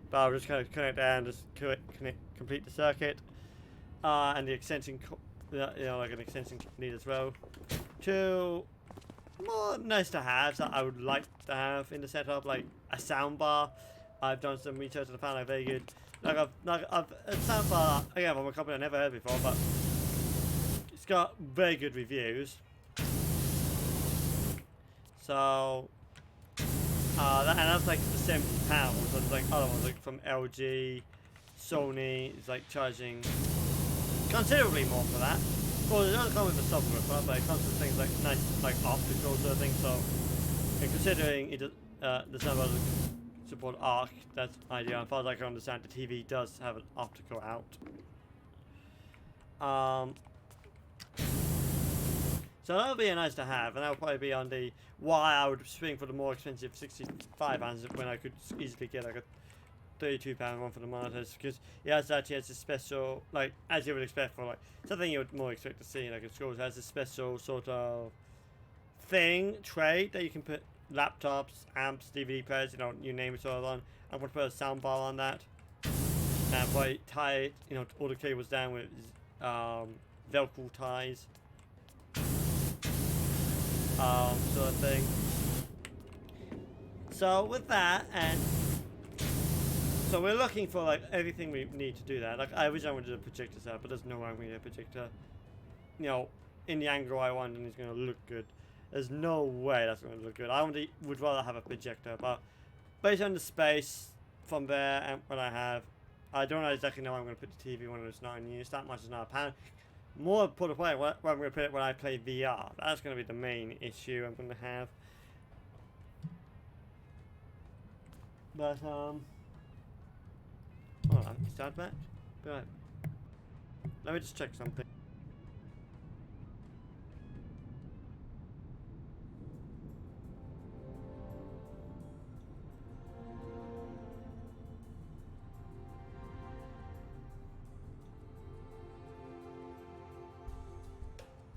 S1: but I'll just kind of connect there and just complete the circuit, and the extension. Like an extension need as well. Two more nice to have that I would like to have in the setup, like a sound bar. I've done some research and I found it very good. A sound bar again from a company I never heard before, but it's got very good reviews. So and that's like for £70. There's like other ones like from LG, Sony. It's like charging considerably more for that. Well, it doesn't come with a subwoofer, but it comes with things like nice, like optical sort of thing. So, considering it the sound doesn't support ARC, that's ideal. As far as I can understand, the TV does have an optical out. So that'll be a nice to have, and that'll probably be on the why I would swing for the more expensive 65 pounds when I could easily get like a £32 one for the monitors, because it actually has a special, like, as you would expect for like something you would more expect to see like in schools, has a special sort of thing, tray that you can put laptops, amps, DVD players, you name it, sort of on. I'm going to put a soundbar on that and probably tie it, all the cables down with Velcro ties, sort of thing. So with that, and so we're looking for like everything we need to do that. Like I wish I wanted a projector set, but there's no way I'm going to get a projector, in the angle I want, and it's going to look good. There's no way that's going to look good. Would rather have a projector, but based on the space from there and what I have, I don't exactly know where I'm going to put the TV when it's not in use. That much is not a pound. More put away where I'm going to put it when I play VR. That's going to be the main issue I'm going to have. But hold on, is that back? Right. Let me just check something.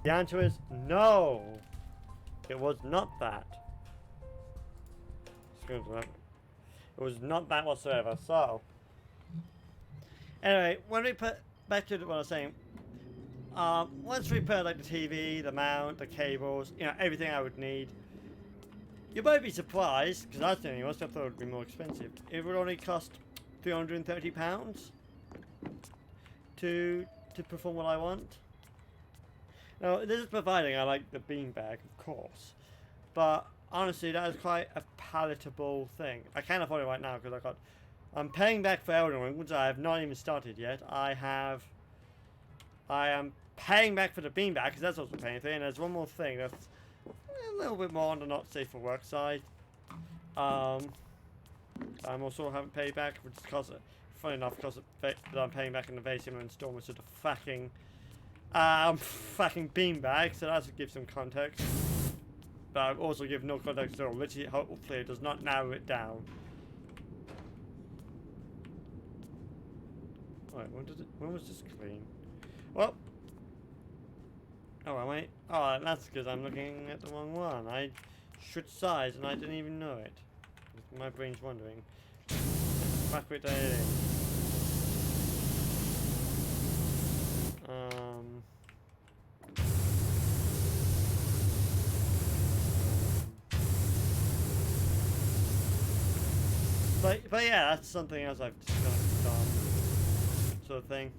S1: The answer is no. It was not that. It was not that whatsoever. So, anyway, when we put back to what I was saying, once we put like the TV, the mount, the cables, everything I would need, you might be surprised, because I was thinking most I thought it would be more expensive. It would only cost £330 to perform what I want. Now, this is providing I like the beanbag, of course, but honestly, that is quite a palatable thing. I can't afford it right now because I'm paying back for Elden Ring, which I have not even started yet. I have I am paying back for the beanbag because that's also paying for it. And there's one more thing that's a little bit more on the not safe for work side. I'm also haven't paid back, which is because, funny enough, because I'm paying back in the very similar installments of the fucking beanbag. So that should give some context. But I've also given no context at all. Literally, hopefully, it does not narrow it down. Alright, when was this clean? Well. Oh, am I? Oh, that's because I'm looking at the wrong one. I switched sides and I didn't even know it. My brain's wondering. Back with that in. But yeah, that's something else I've just kind of done, sort of thing.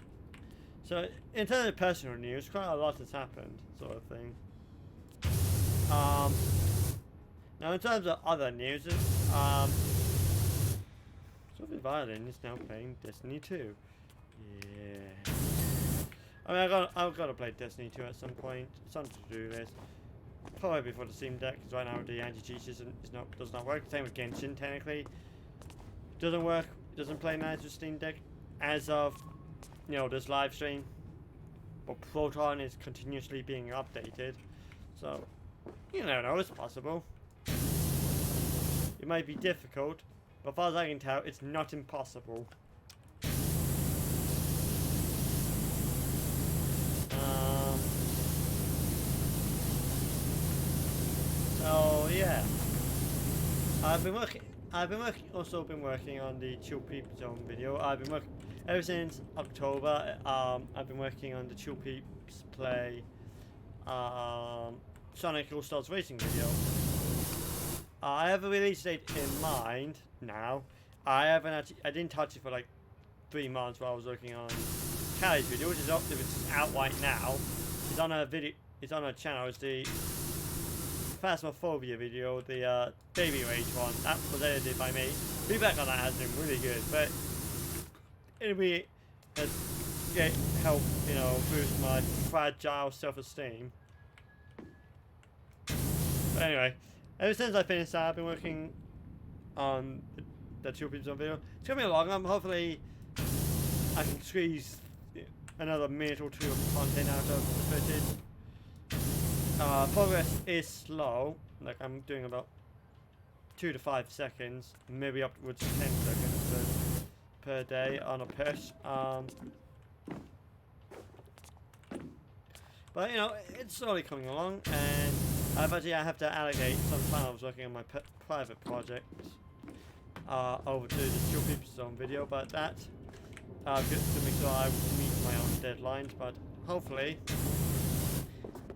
S1: So in terms of personal news, quite a lot has happened, sort of thing. Now in terms of other news, Sophie Violin is now playing Destiny 2. Yeah. I mean, I've got to play Destiny 2 at some point. Something to do this. Probably before the Steam Deck, because right now the anti-cheat does not work. Same with Genshin, technically. Doesn't work. Doesn't play nice with Steam Deck as of, this live stream. But Proton is continuously being updated, so you never know. It's possible. It might be difficult, but as far as I can tell, it's not impossible. So yeah, also been working on the Chill Peep Zone video. I've been working ever since October. I've been working on the Chill Peeps play Sonic All Stars Racing video. I have a release date in mind now. I didn't touch it for like 3 months while I was working on Callie's video, which is out right now. It's on a channel. It's the Phasmophobia video, the Baby Rage one. That was edited by me. Feedback on that has been really good, but it has helped, boost my fragile self-esteem. But anyway, ever since I finished that, I've been working on the Chill Peeps Zone video. It's gonna be long. Hopefully I can squeeze another minute or two of content out of the footage. Progress is slow, like I'm doing about 2 to 5 seconds, maybe upwards of 10 seconds per day on a push. But it's slowly coming along, and I have to allocate some time. I was working on my private project over to the Chill Peeps Zone video, but that just to make sure I meet my own deadlines. But hopefully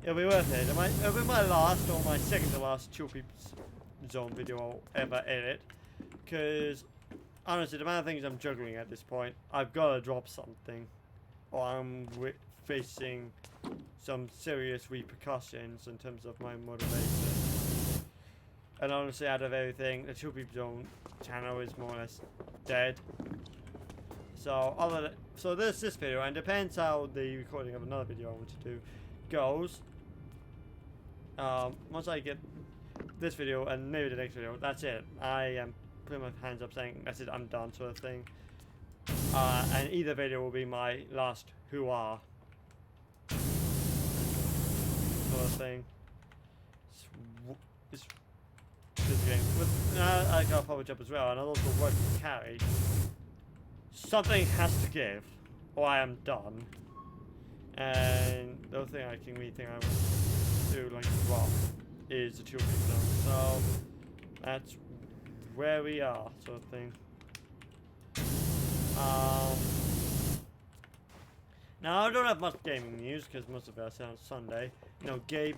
S1: it'll be worth it. It'll be my last or my second to last Chill Peeps Zone video I'll ever edit. Because, honestly, the amount of things I'm juggling at this point, I've got to drop something. Or I'm facing some serious repercussions in terms of my motivation. And honestly, out of everything, the Chill Peeps Zone channel is more or less dead. So, there's this video, and depends how the recording of another video I want to do goes. Once I get this video and maybe the next video, that's it. I am putting my hands up saying that's it, I'm done, sort of thing. And either video will be my last hoo-ah sort of thing. This game. I got a public job as well, and I also work with Carrie. Something has to give, or I am done. And the other thing I want to do, like, drop, is the Chill Peeps Zone. So that's where we are, sort of thing. Now I don't have much gaming news because most of it is on Sunday. Gabe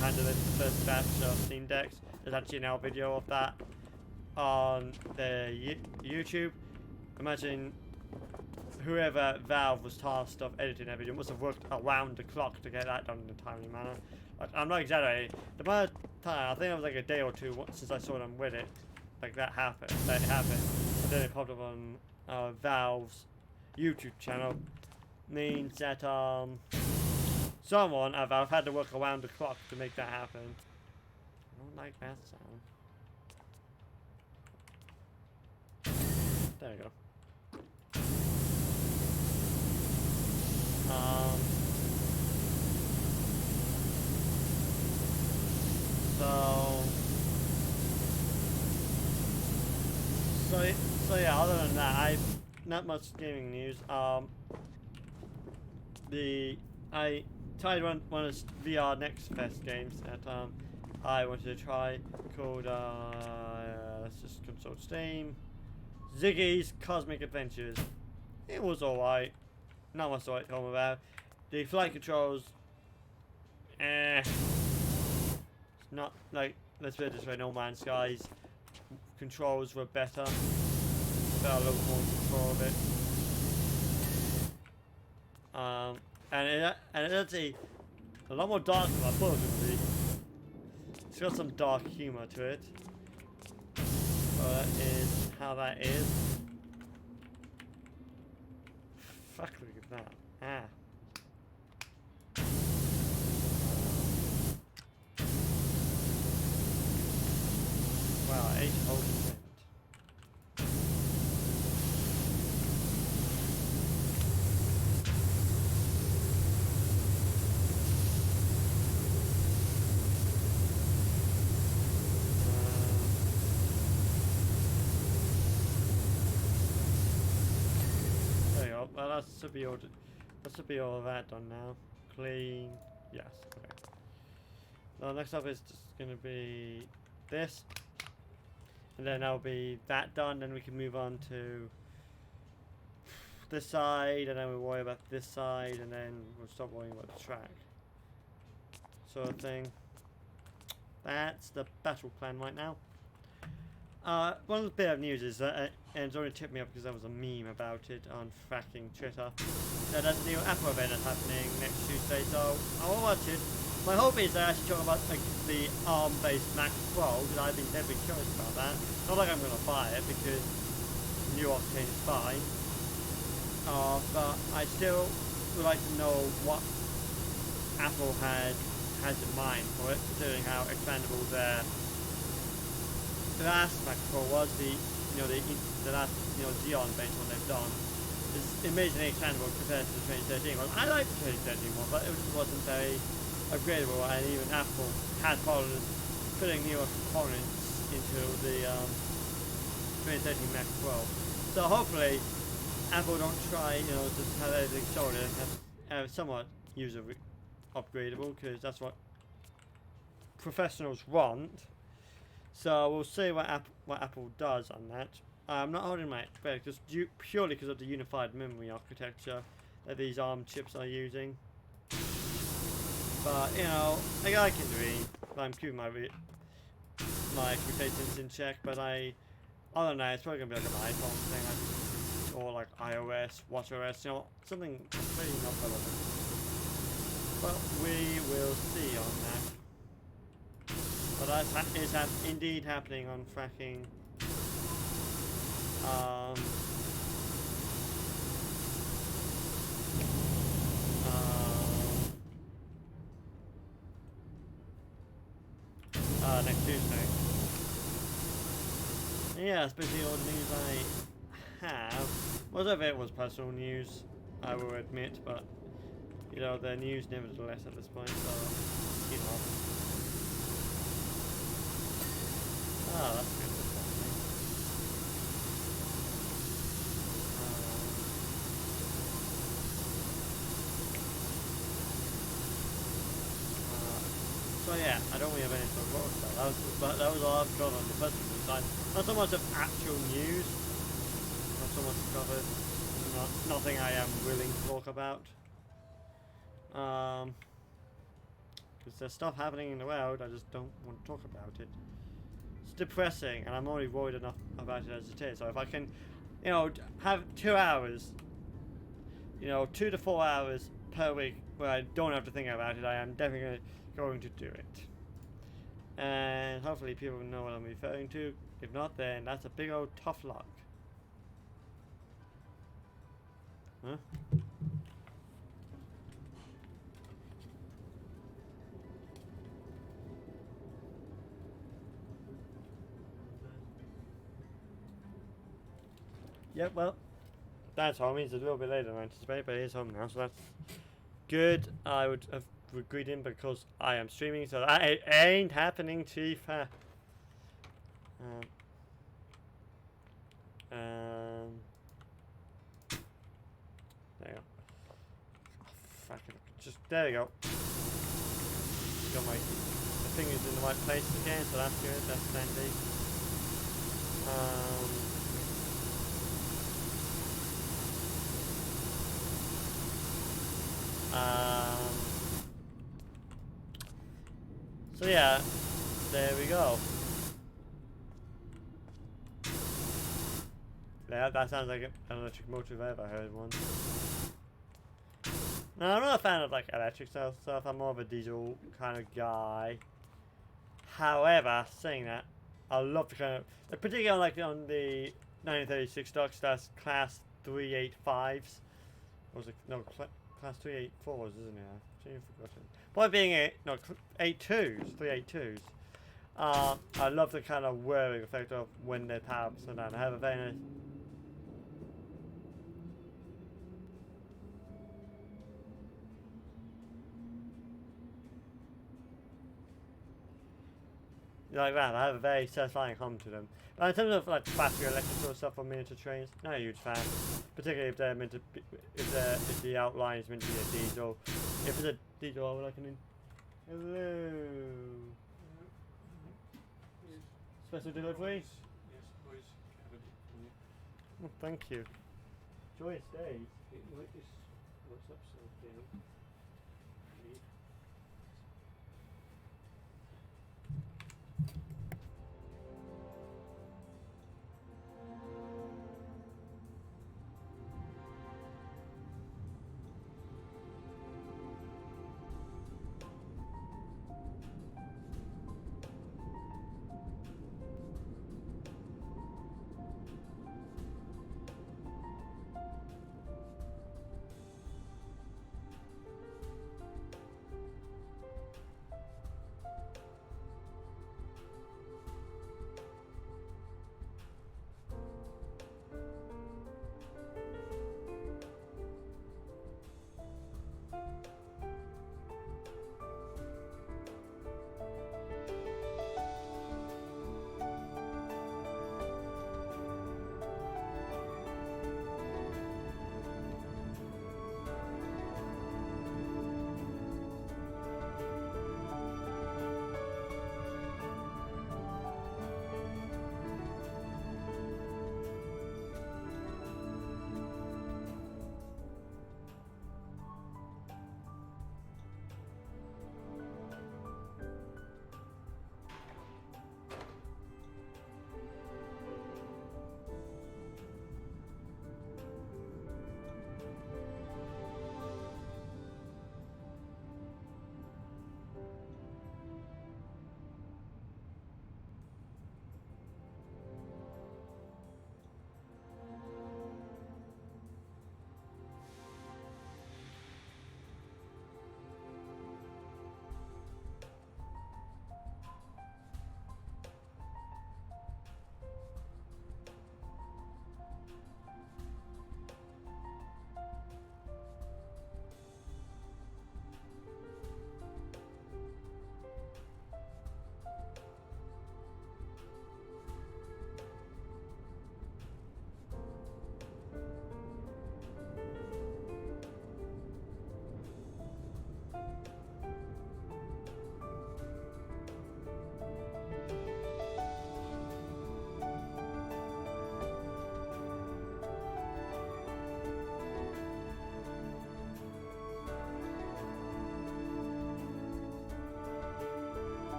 S1: handled the first batch of Steam Decks. There's actually now a video of that on the YouTube. Imagine whoever Valve was tasked of editing that video must have worked around the clock to get that done in a timely manner. Like, I'm not exaggerating. The amount of time, I think it was like a day or two since I saw them with it. Like that happened. And then it popped up on Valve's YouTube channel. means that someone I've had to work around the clock to make that happen. I don't like that sound. There you go. So yeah, other than that, not much gaming news. I tried one of the VR Next Fest games that I wanted to try called let's just consult Steam. Ziggy's Cosmic Adventures. It was alright. Not much to write home about. The flight controls, it's not like, let's put it this way, No Man's Skies controls were better. Felt a little more control of it. And it's actually a lot more dark than I thought it would be. It's got some dark humor to it. So that is how that is. Fuck, look at that. Ah. Wow, 8%. There you go. Well, that should be all of that done now. Clean. Yes. Okay. Now next up is just gonna be this. And then that'll be that done, then we can move on to this side, and then we'll worry about this side, and then we'll stop worrying about the track. Sort of thing. That's the battle plan right now. One bit of news is that, and it's only tipped me up because there was a meme about it on fracking Twitter. There's a new Apple event that's happening next Tuesday, so I will watch it. My hope is that I actually talk about the ARM-based Mac Pro, because I've been deadly curious about that. Not like I'm going to buy it, because new Octane is fine. But I still would like to know what Apple has in mind for it, considering how expandable their last Mac Pro was. The last Xeon-based one they've done is amazingly expandable compared to the 2013 one. I like the 2013 one, but it just wasn't very upgradable, and even Apple had problems putting newer components into the 2013 Mac Pro. So hopefully Apple don't try, just have everything sorted and have somewhat user upgradable, because that's what professionals want. So we'll see what Apple does on that. I'm not holding my breath just purely because of the unified memory architecture that these ARM chips are using. But I can dream. I'm keeping my expectations in check. But I don't know. It's probably gonna be like an iPhone thing, or like iOS, WatchOS, something completely not relevant. But we will see on that. But that is indeed happening on fracking. Next Tuesday. Yeah, that's basically all the news I have. Most of it was personal news, I will admit, but they're news nevertheless at this point, so that's good. So yeah, I don't really have anything to talk about. That was all I've got on the personal news side. Not so much of actual news, not so much covered. Nothing I am willing to talk about. Because there's stuff happening in the world, I just don't want to talk about it. It's depressing, and I'm already worried enough about it as it is. So if I can, have 2 hours, 2 to 4 hours per week where I don't have to think about it, I am definitely going to do it. And hopefully people know what I'm referring to. If not, then that's a big old tough luck. Huh? Yep, well, that's home. He's a little bit later than I anticipated, but he's home now, so that's good. I would have agreed him because I am streaming, so that it ain't happening, Chief. Um, there you go. Oh, fuck it. Just, there you go. Got my fingers in the right place again, so that's good. That's handy. So yeah, there we go. Yeah, that sounds like an electric motor if I ever heard one. No, I'm not a fan of like electric stuff. I'm more of a diesel kind of guy. However, saying that, I love the kind of, particularly on like on the 1936 stocks, that's class 385s. Or was it no class 384s, isn't it? I've forgotten. Point being it, no 382s. I love the kind of whirring effect of when their power ups and down. I have a very nice. Like that, I have a very satisfying hum to them. But in terms of like battery electrical stuff on miniature trains, not a huge fan. Particularly if they're meant to be, if the outline is meant to be a diesel. If it's a diesel, I would like an hello. Special delivery?
S2: Yes, boys.
S1: Oh, thank you. Joyous days.
S2: What's upside down?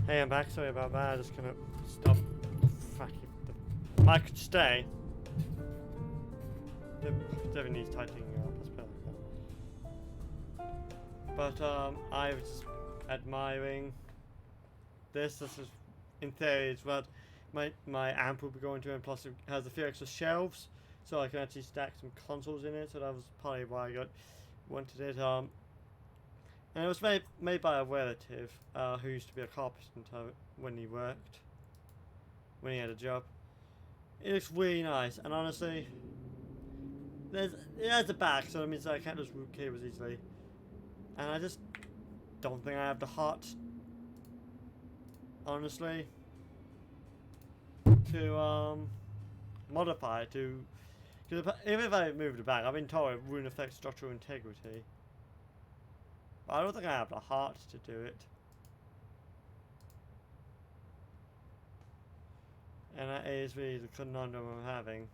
S1: Hey, I'm back. Sorry about that. I just gonna stop. Fuck, if the mic could stay. It definitely needs tightening up. Let's put it like that. But I was admiring this. This is, in theory, it's what my amp will be going to, and plus it has a few extra shelves, so I can actually stack some consoles in it. So that was probably why I wanted it. And it was made by a relative who used to be a carpenter when he had a job. It looks really nice, and honestly, it has a back, so that means I can't just route cables easily. And I just don't think I have the heart, honestly, to modify it to. Because if I move the back, I've been told it wouldn't affect structural integrity. But I don't think I have the heart to do it. And that is really the conundrum I'm having.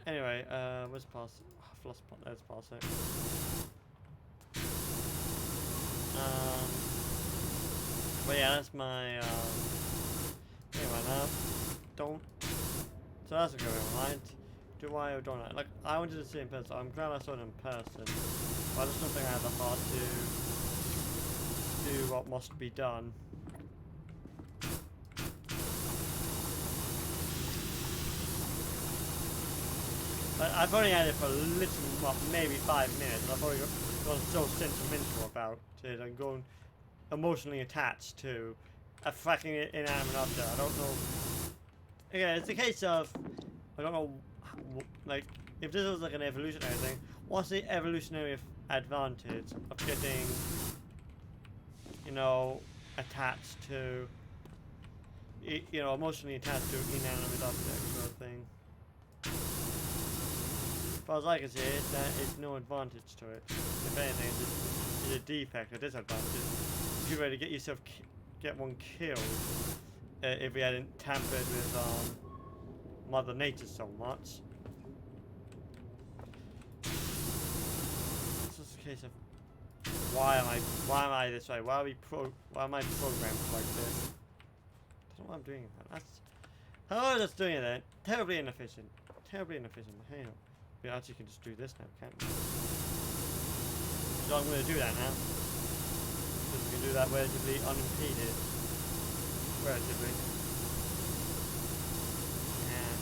S1: Anyway, where's pass? I've lost part. There's pass it. But yeah, that's my anyway now. Don't. So that's going right. Do I or don't I? Like, I wanted to see it in person. I'm glad I saw it in person. But I just don't think I have the heart to do what must be done. I've only had it for a little, well, maybe 5 minutes. And I've already gone so sentimental about it and gone emotionally attached to a fucking inanimate object. I don't know. Okay, it's a case of, I don't know, like, if this was like an evolutionary thing, what's the evolutionary advantage of getting, you know, attached to, you know, emotionally attached to inanimate objects sort of thing? As far as I can see, it's no advantage to it. If anything, it's a defect, a disadvantage. You're ready to get yourself, get one killed if we hadn't tampered with Mother Nature so much. It's just a case of why am I this way? Why am I programmed like this? I don't know why I'm doing that. How that's doing it then? Terribly inefficient. Terribly inefficient. Hey, no. We actually can just do this now, can't we? So I'm going to do that now. Because we can do that relatively unimpeded. Relatively. Yeah.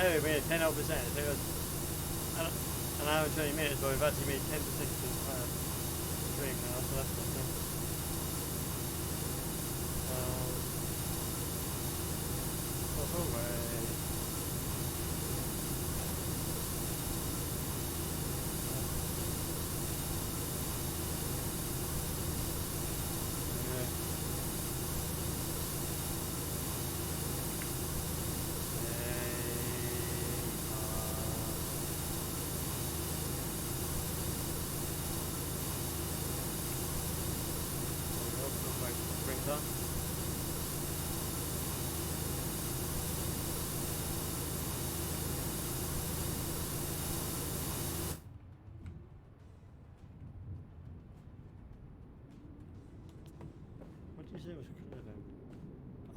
S1: Anyway, we made 10%. It took us an hour and 20 minutes, but we've actually made 10% of this stream now, so that's something. Alright.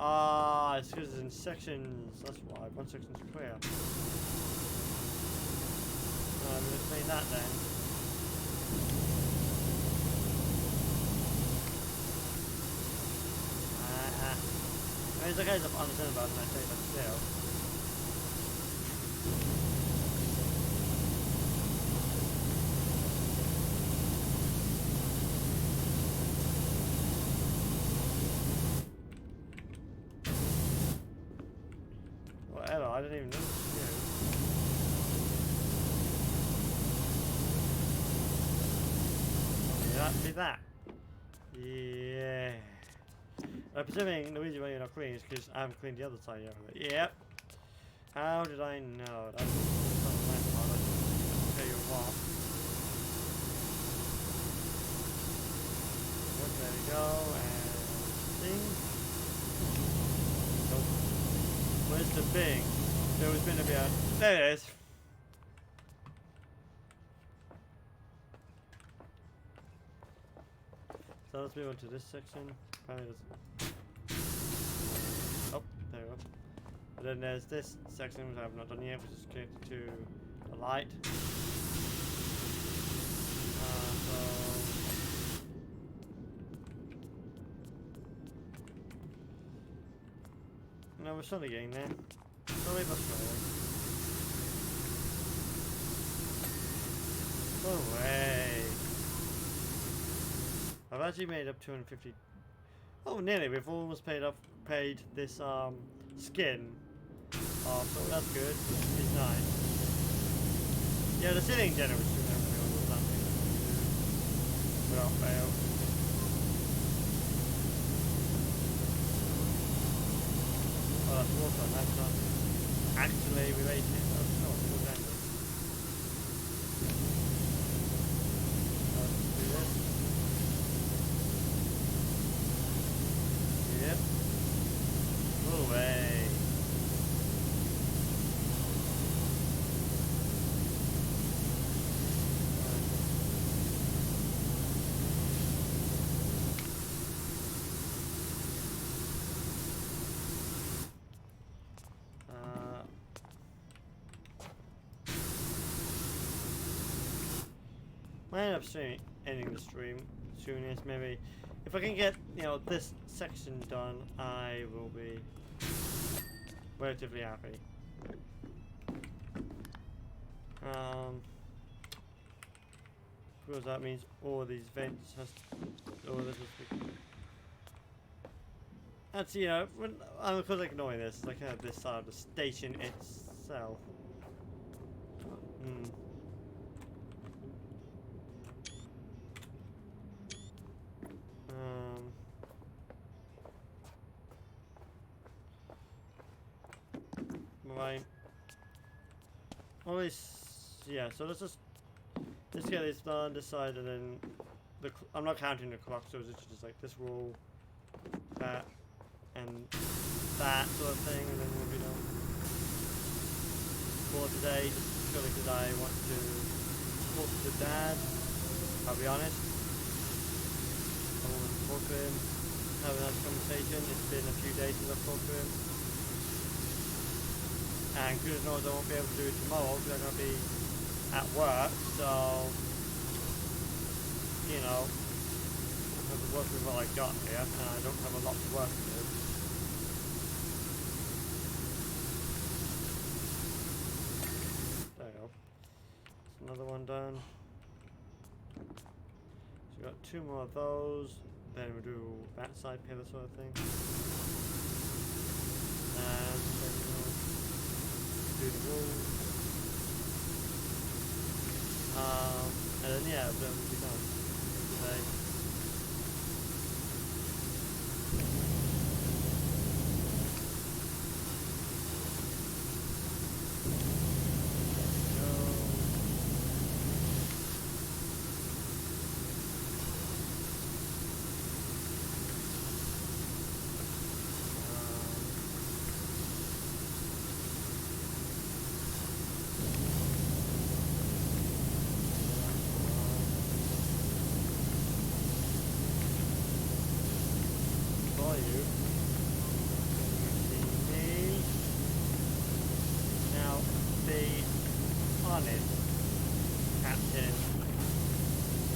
S1: Ah, it's because it's in sections, that's why. One section's clear. I'm going to explain that then. I mean, it's okay to understand about it, I say, but still. I didn't even know. Yeah. See that? Yeah. I'm presuming the reason why you're not cleaning is because I haven't cleaned the other side yet. Yep. How did I know? That's not my fault. I'll tell you what. There we go. And thing. Nope. Where's the thing? There was going to be a... There it is. let's move on to this section. Apparently doesn't. Oh, there we go. And then there's this section which I have not done yet, which is connected to the light. No, we're slowly getting there. Slowly but slowly. Oh way! I've actually made up 250. Oh, nearly. We've almost paid this skin off, so that's good. It's nice. Yeah, the ceiling general was doing everything on the landing. Without fail. Oh, that's water. That's not actually related. That's not full damage. Let's do this. Yep. Go away. Might end up ending the stream soonest, maybe. If I can get, you know, this section done, I will be relatively happy. Because that means all these vents has all this is actually, you know, I'm of course ignoring this, it's like I have this side of the station itself. Right. Always, yeah. So let's get this done, this side, and then I'm not counting the clock, so it's just like this roll, that, and that sort of thing, and then we'll be done for today. Just purely because I want to talk to Dad. I'll be honest. I want to talk to him, have a nice conversation. It's been a few days since I've talked to him. And goodness knows I won't be able to do it tomorrow because I'm going to be at work, so, you know, I have to work with what I got here, and I don't have a lot to work with. There we go. That's another one done. So we've got 2 more of those, then we'll do that side pillar sort of thing. And then we'll do the walls. And then yeah, then we'll be done for today.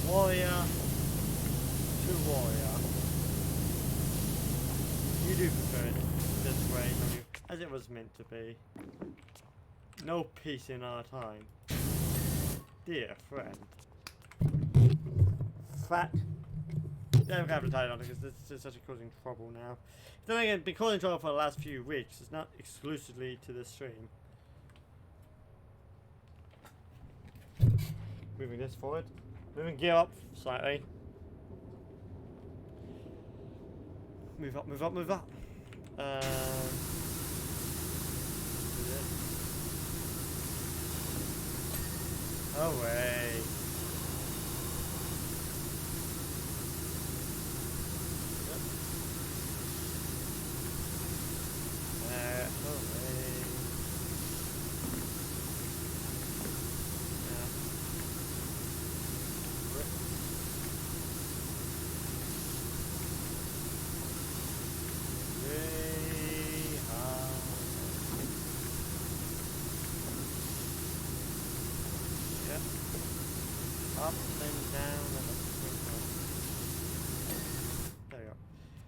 S1: Warrior to warrior. You do prefer it this way, don't you? As it was meant to be. No peace in our time. Dear friend. Fat. Yeah, we have to tie it on because this is such a causing trouble now. Then again, been causing trouble for the last few weeks. It's not exclusively to this stream. Moving this forward. Moving gear up slightly. Move up, move up, move up. Away. Yep. Away.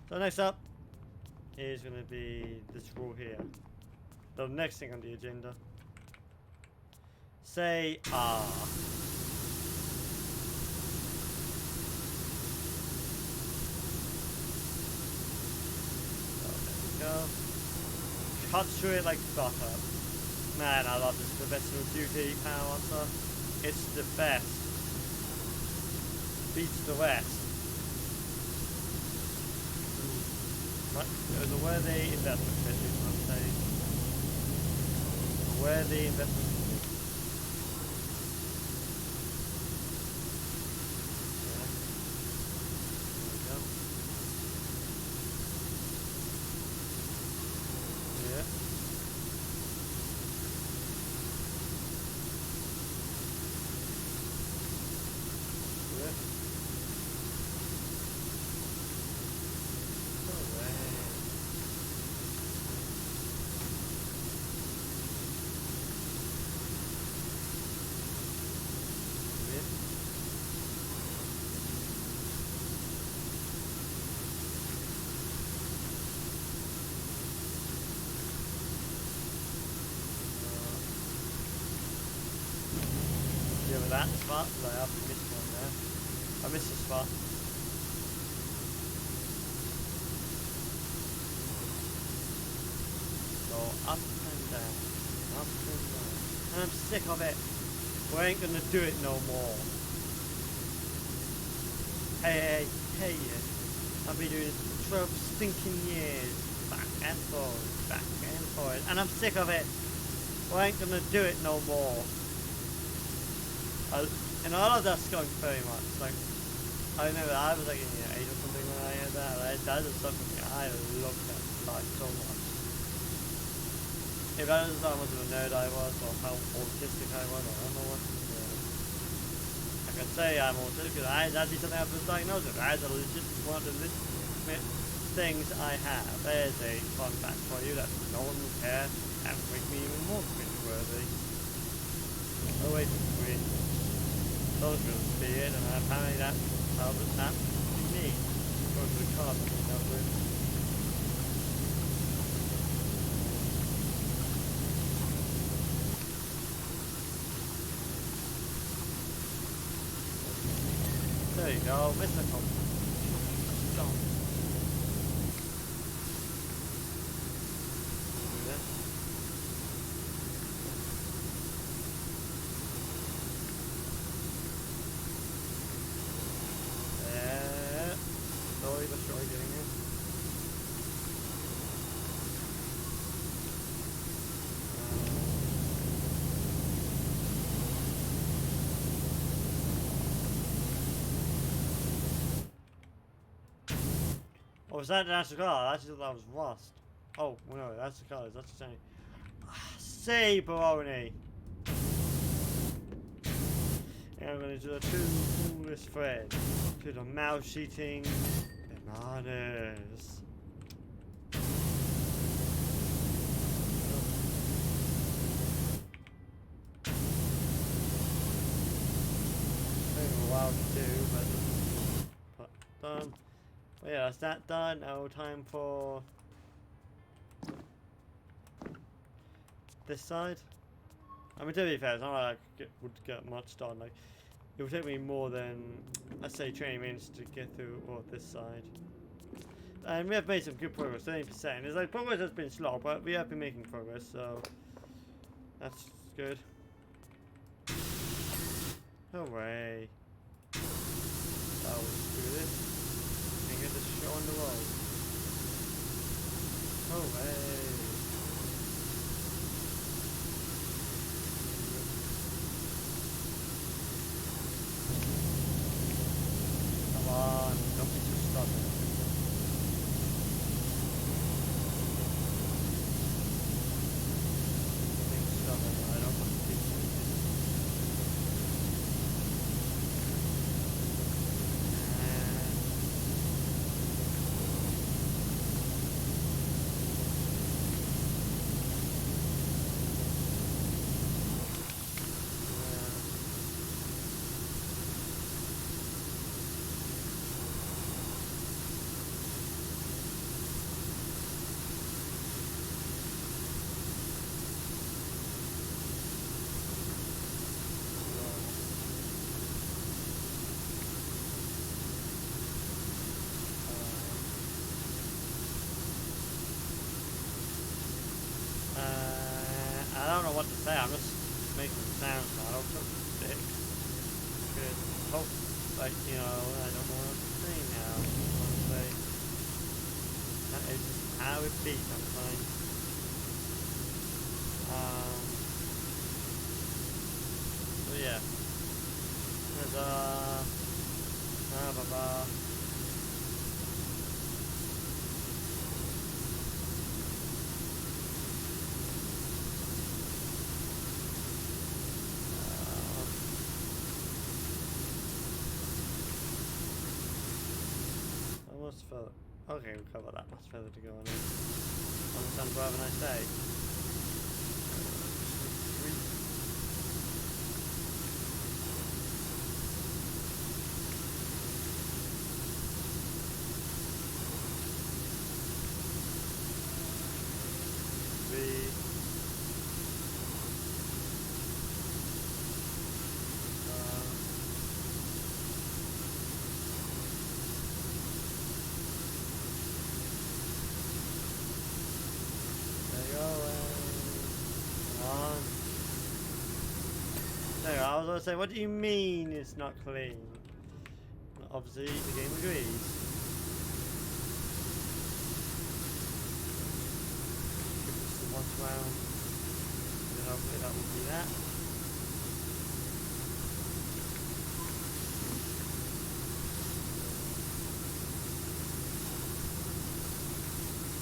S1: So next up is going to be this rule here. The next thing on the agenda. Say ah. So there we go. Cut through it like butter. Man, I love this professional duty power answer. It's the best. Beats the rest. Right, it was a worthy investment, is what I'm saying. A worthy investment. That spot, but I have missed one there. I missed a spot. So up and down, up and down. And I'm sick of it. We ain't gonna do it no more. Hey, I've been doing this for 12 stinking years. Back and forward, and I'm sick of it. We ain't gonna do it no more. And I love that skunk very much. Like, I remember I was like in year 8 or something when I heard that. Like, that is something I love that like so much. If I don't know how much of a nerd I was, or how autistic I was, or I don't know what. Yeah. I can say I'm autistic because I actually something I was diagnosed with. That is a legit one of the legitimate things I have. There's a fun fact for you that no one will care and make me even more cringe-worthy. Oh wait, those will be it, and apparently that's how the snap to me. Go to the car that we dealt with. There you go, Mr. Tom. Stop. Oh, is that the car? I actually thought that was rust. Oh, no, that's the colours. That's the same. Say, Baroni! And I'm going to do the two coolest threads to the mouse eating bananas. Taking a while to do, but done. Well, yeah, that's that done. Now time for this side. I mean, to be fair, it's not like I would get much done. Like, it would take me more than, let's say, 20 minutes to get through this side. And we have made some good progress, 30%. It's like progress has been slow, but we have been making progress, so that's good. Hooray! That was good. Get this show on the road. Hooray! Come on, don't be too stubborn. Being stubborn, I don't want to be what to say. I'm just making sounds now. So big. Good. Hope, like, you know, I don't know what to say now. Honestly. That is just how it be sometimes. So yeah. There's blah blah blah. Almost further. Okay, we'll cover that. Much further to go on it. Understand, have a nice day. I was gonna say, what do you mean it's not clean? Obviously, the game agrees. Give this some once round, and hopefully that will be that.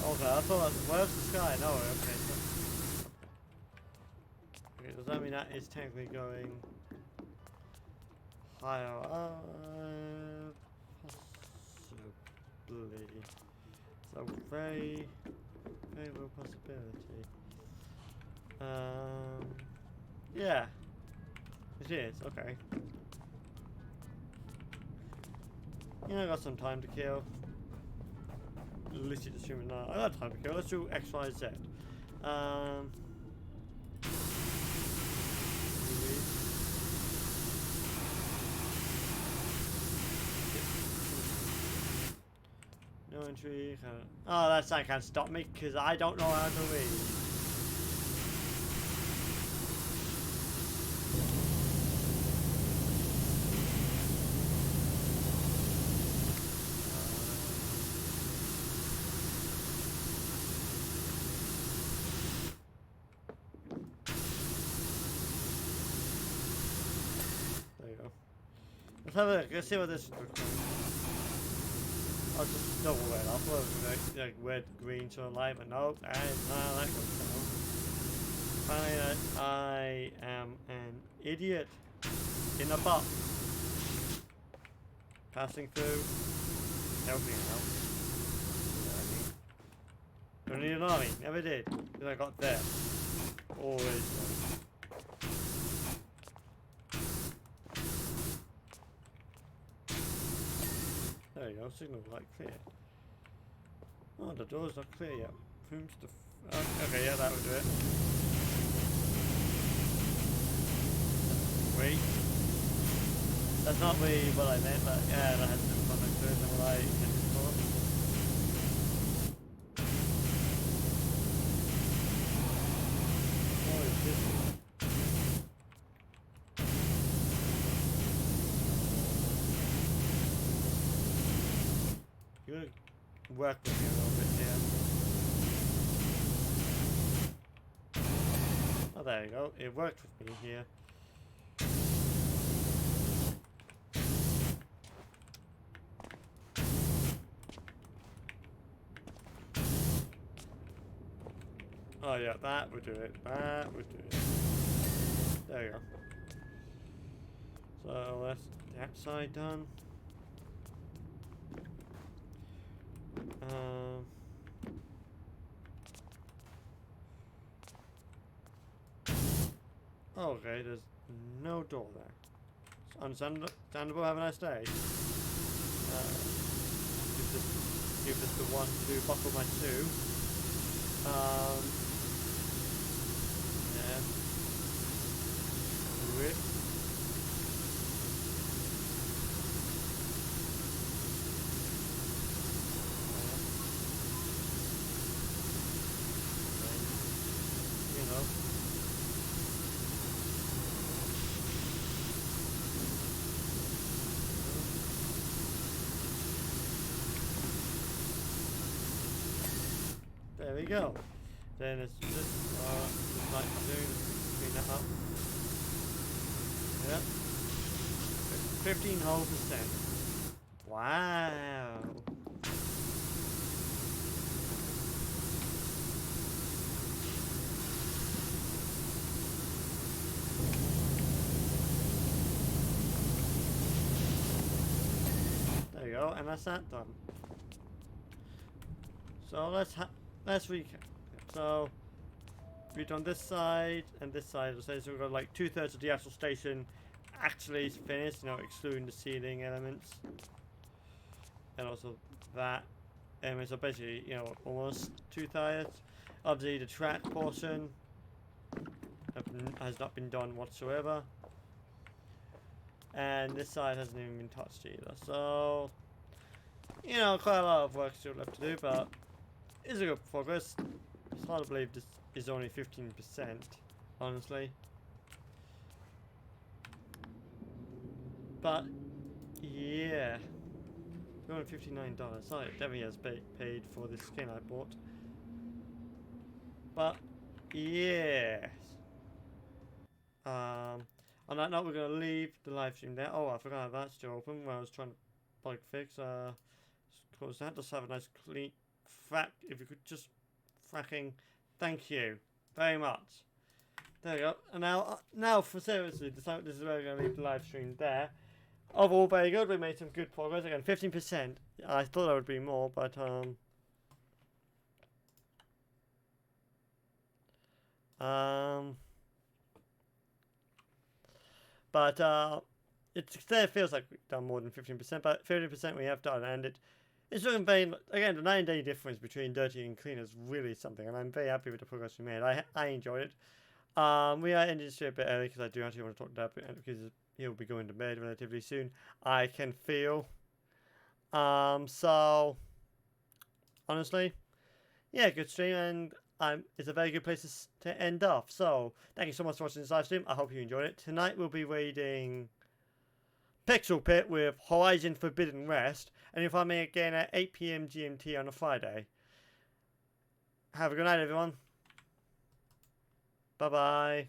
S1: Okay, I thought, where's the sky? No, okay. Okay, does that mean that is technically going higher up? Possibly. So very, very real possibility. Yeah. It is, okay. Yeah, I got some time to kill. Literally assuming now. I got time to kill. Let's do X, Y, Z. No entry. Oh, that sign can't stop me because I don't know how to read. There you go. Let's have a look. Let's see what this looks like. I'll just double red. I'll put like red, green to a light, but nope, that is not how that goes down. Finally, I am an idiot in a box. Passing through, helping out. Don't need an army, never did, because I got there. Always done. There you go, signal light clear. Oh, the door's not clear yet. Whom's the okay, yeah, that would do it. Wait. That's not really what I meant, but yeah, that has been fun clear than what I intended for. Oh, it's this. You gotta work with me a little bit here. Oh, there you go. It worked with me here. Oh yeah, that would do it. That would do it. There you go. So that's that side done. Okay, there's no door there. It's understandable. Have a nice day. Give this the one to buckle my two. Yeah. Rip. You know. we go. Then it's just like doing clean that up. Yep. 15 whole percent. Wow. There you go, and that's that done. So let's recap. So we've done this side and this side of the station. So we've got like 2/3 of the actual station actually finished, you know, excluding the ceiling elements. And also that. So basically, you know, almost 2/3. Obviously the track portion has not been done whatsoever. And this side hasn't even been touched either. So, you know, quite a lot of work still left to do, but it's a good progress. It's hard to believe this is only 15%, honestly. But, yeah. $259. So it definitely has paid for the skin I bought. But, yes. On that note, we're going to leave the live stream there. Oh, I forgot that's still open when I was trying to bug fix. Close that. Just have a nice clean frack. If you could just fracking. Thank you very much. There we go. And now for seriously, this is where we're going to leave the live stream there. Overall, very good. We made some good progress. Again, 15%. I thought there would be more, but it feels like we've done more than 15%, but 50% we have done, and it's looking very, again, the 9-day difference between dirty and clean is really something, and I'm very happy with the progress we made. I enjoyed it. We are ending this a bit early because I do actually want to talk to Dad because he'll be going to bed relatively soon. I can feel. So honestly, yeah, good stream, and it's a very good place to end off. So thank you so much for watching this live stream. I hope you enjoyed it. Tonight we'll be raiding Pixel Pit with Horizon Forbidden West, and you'll find me again at 8 PM GMT on a Friday. Have a good night, everyone. Bye bye.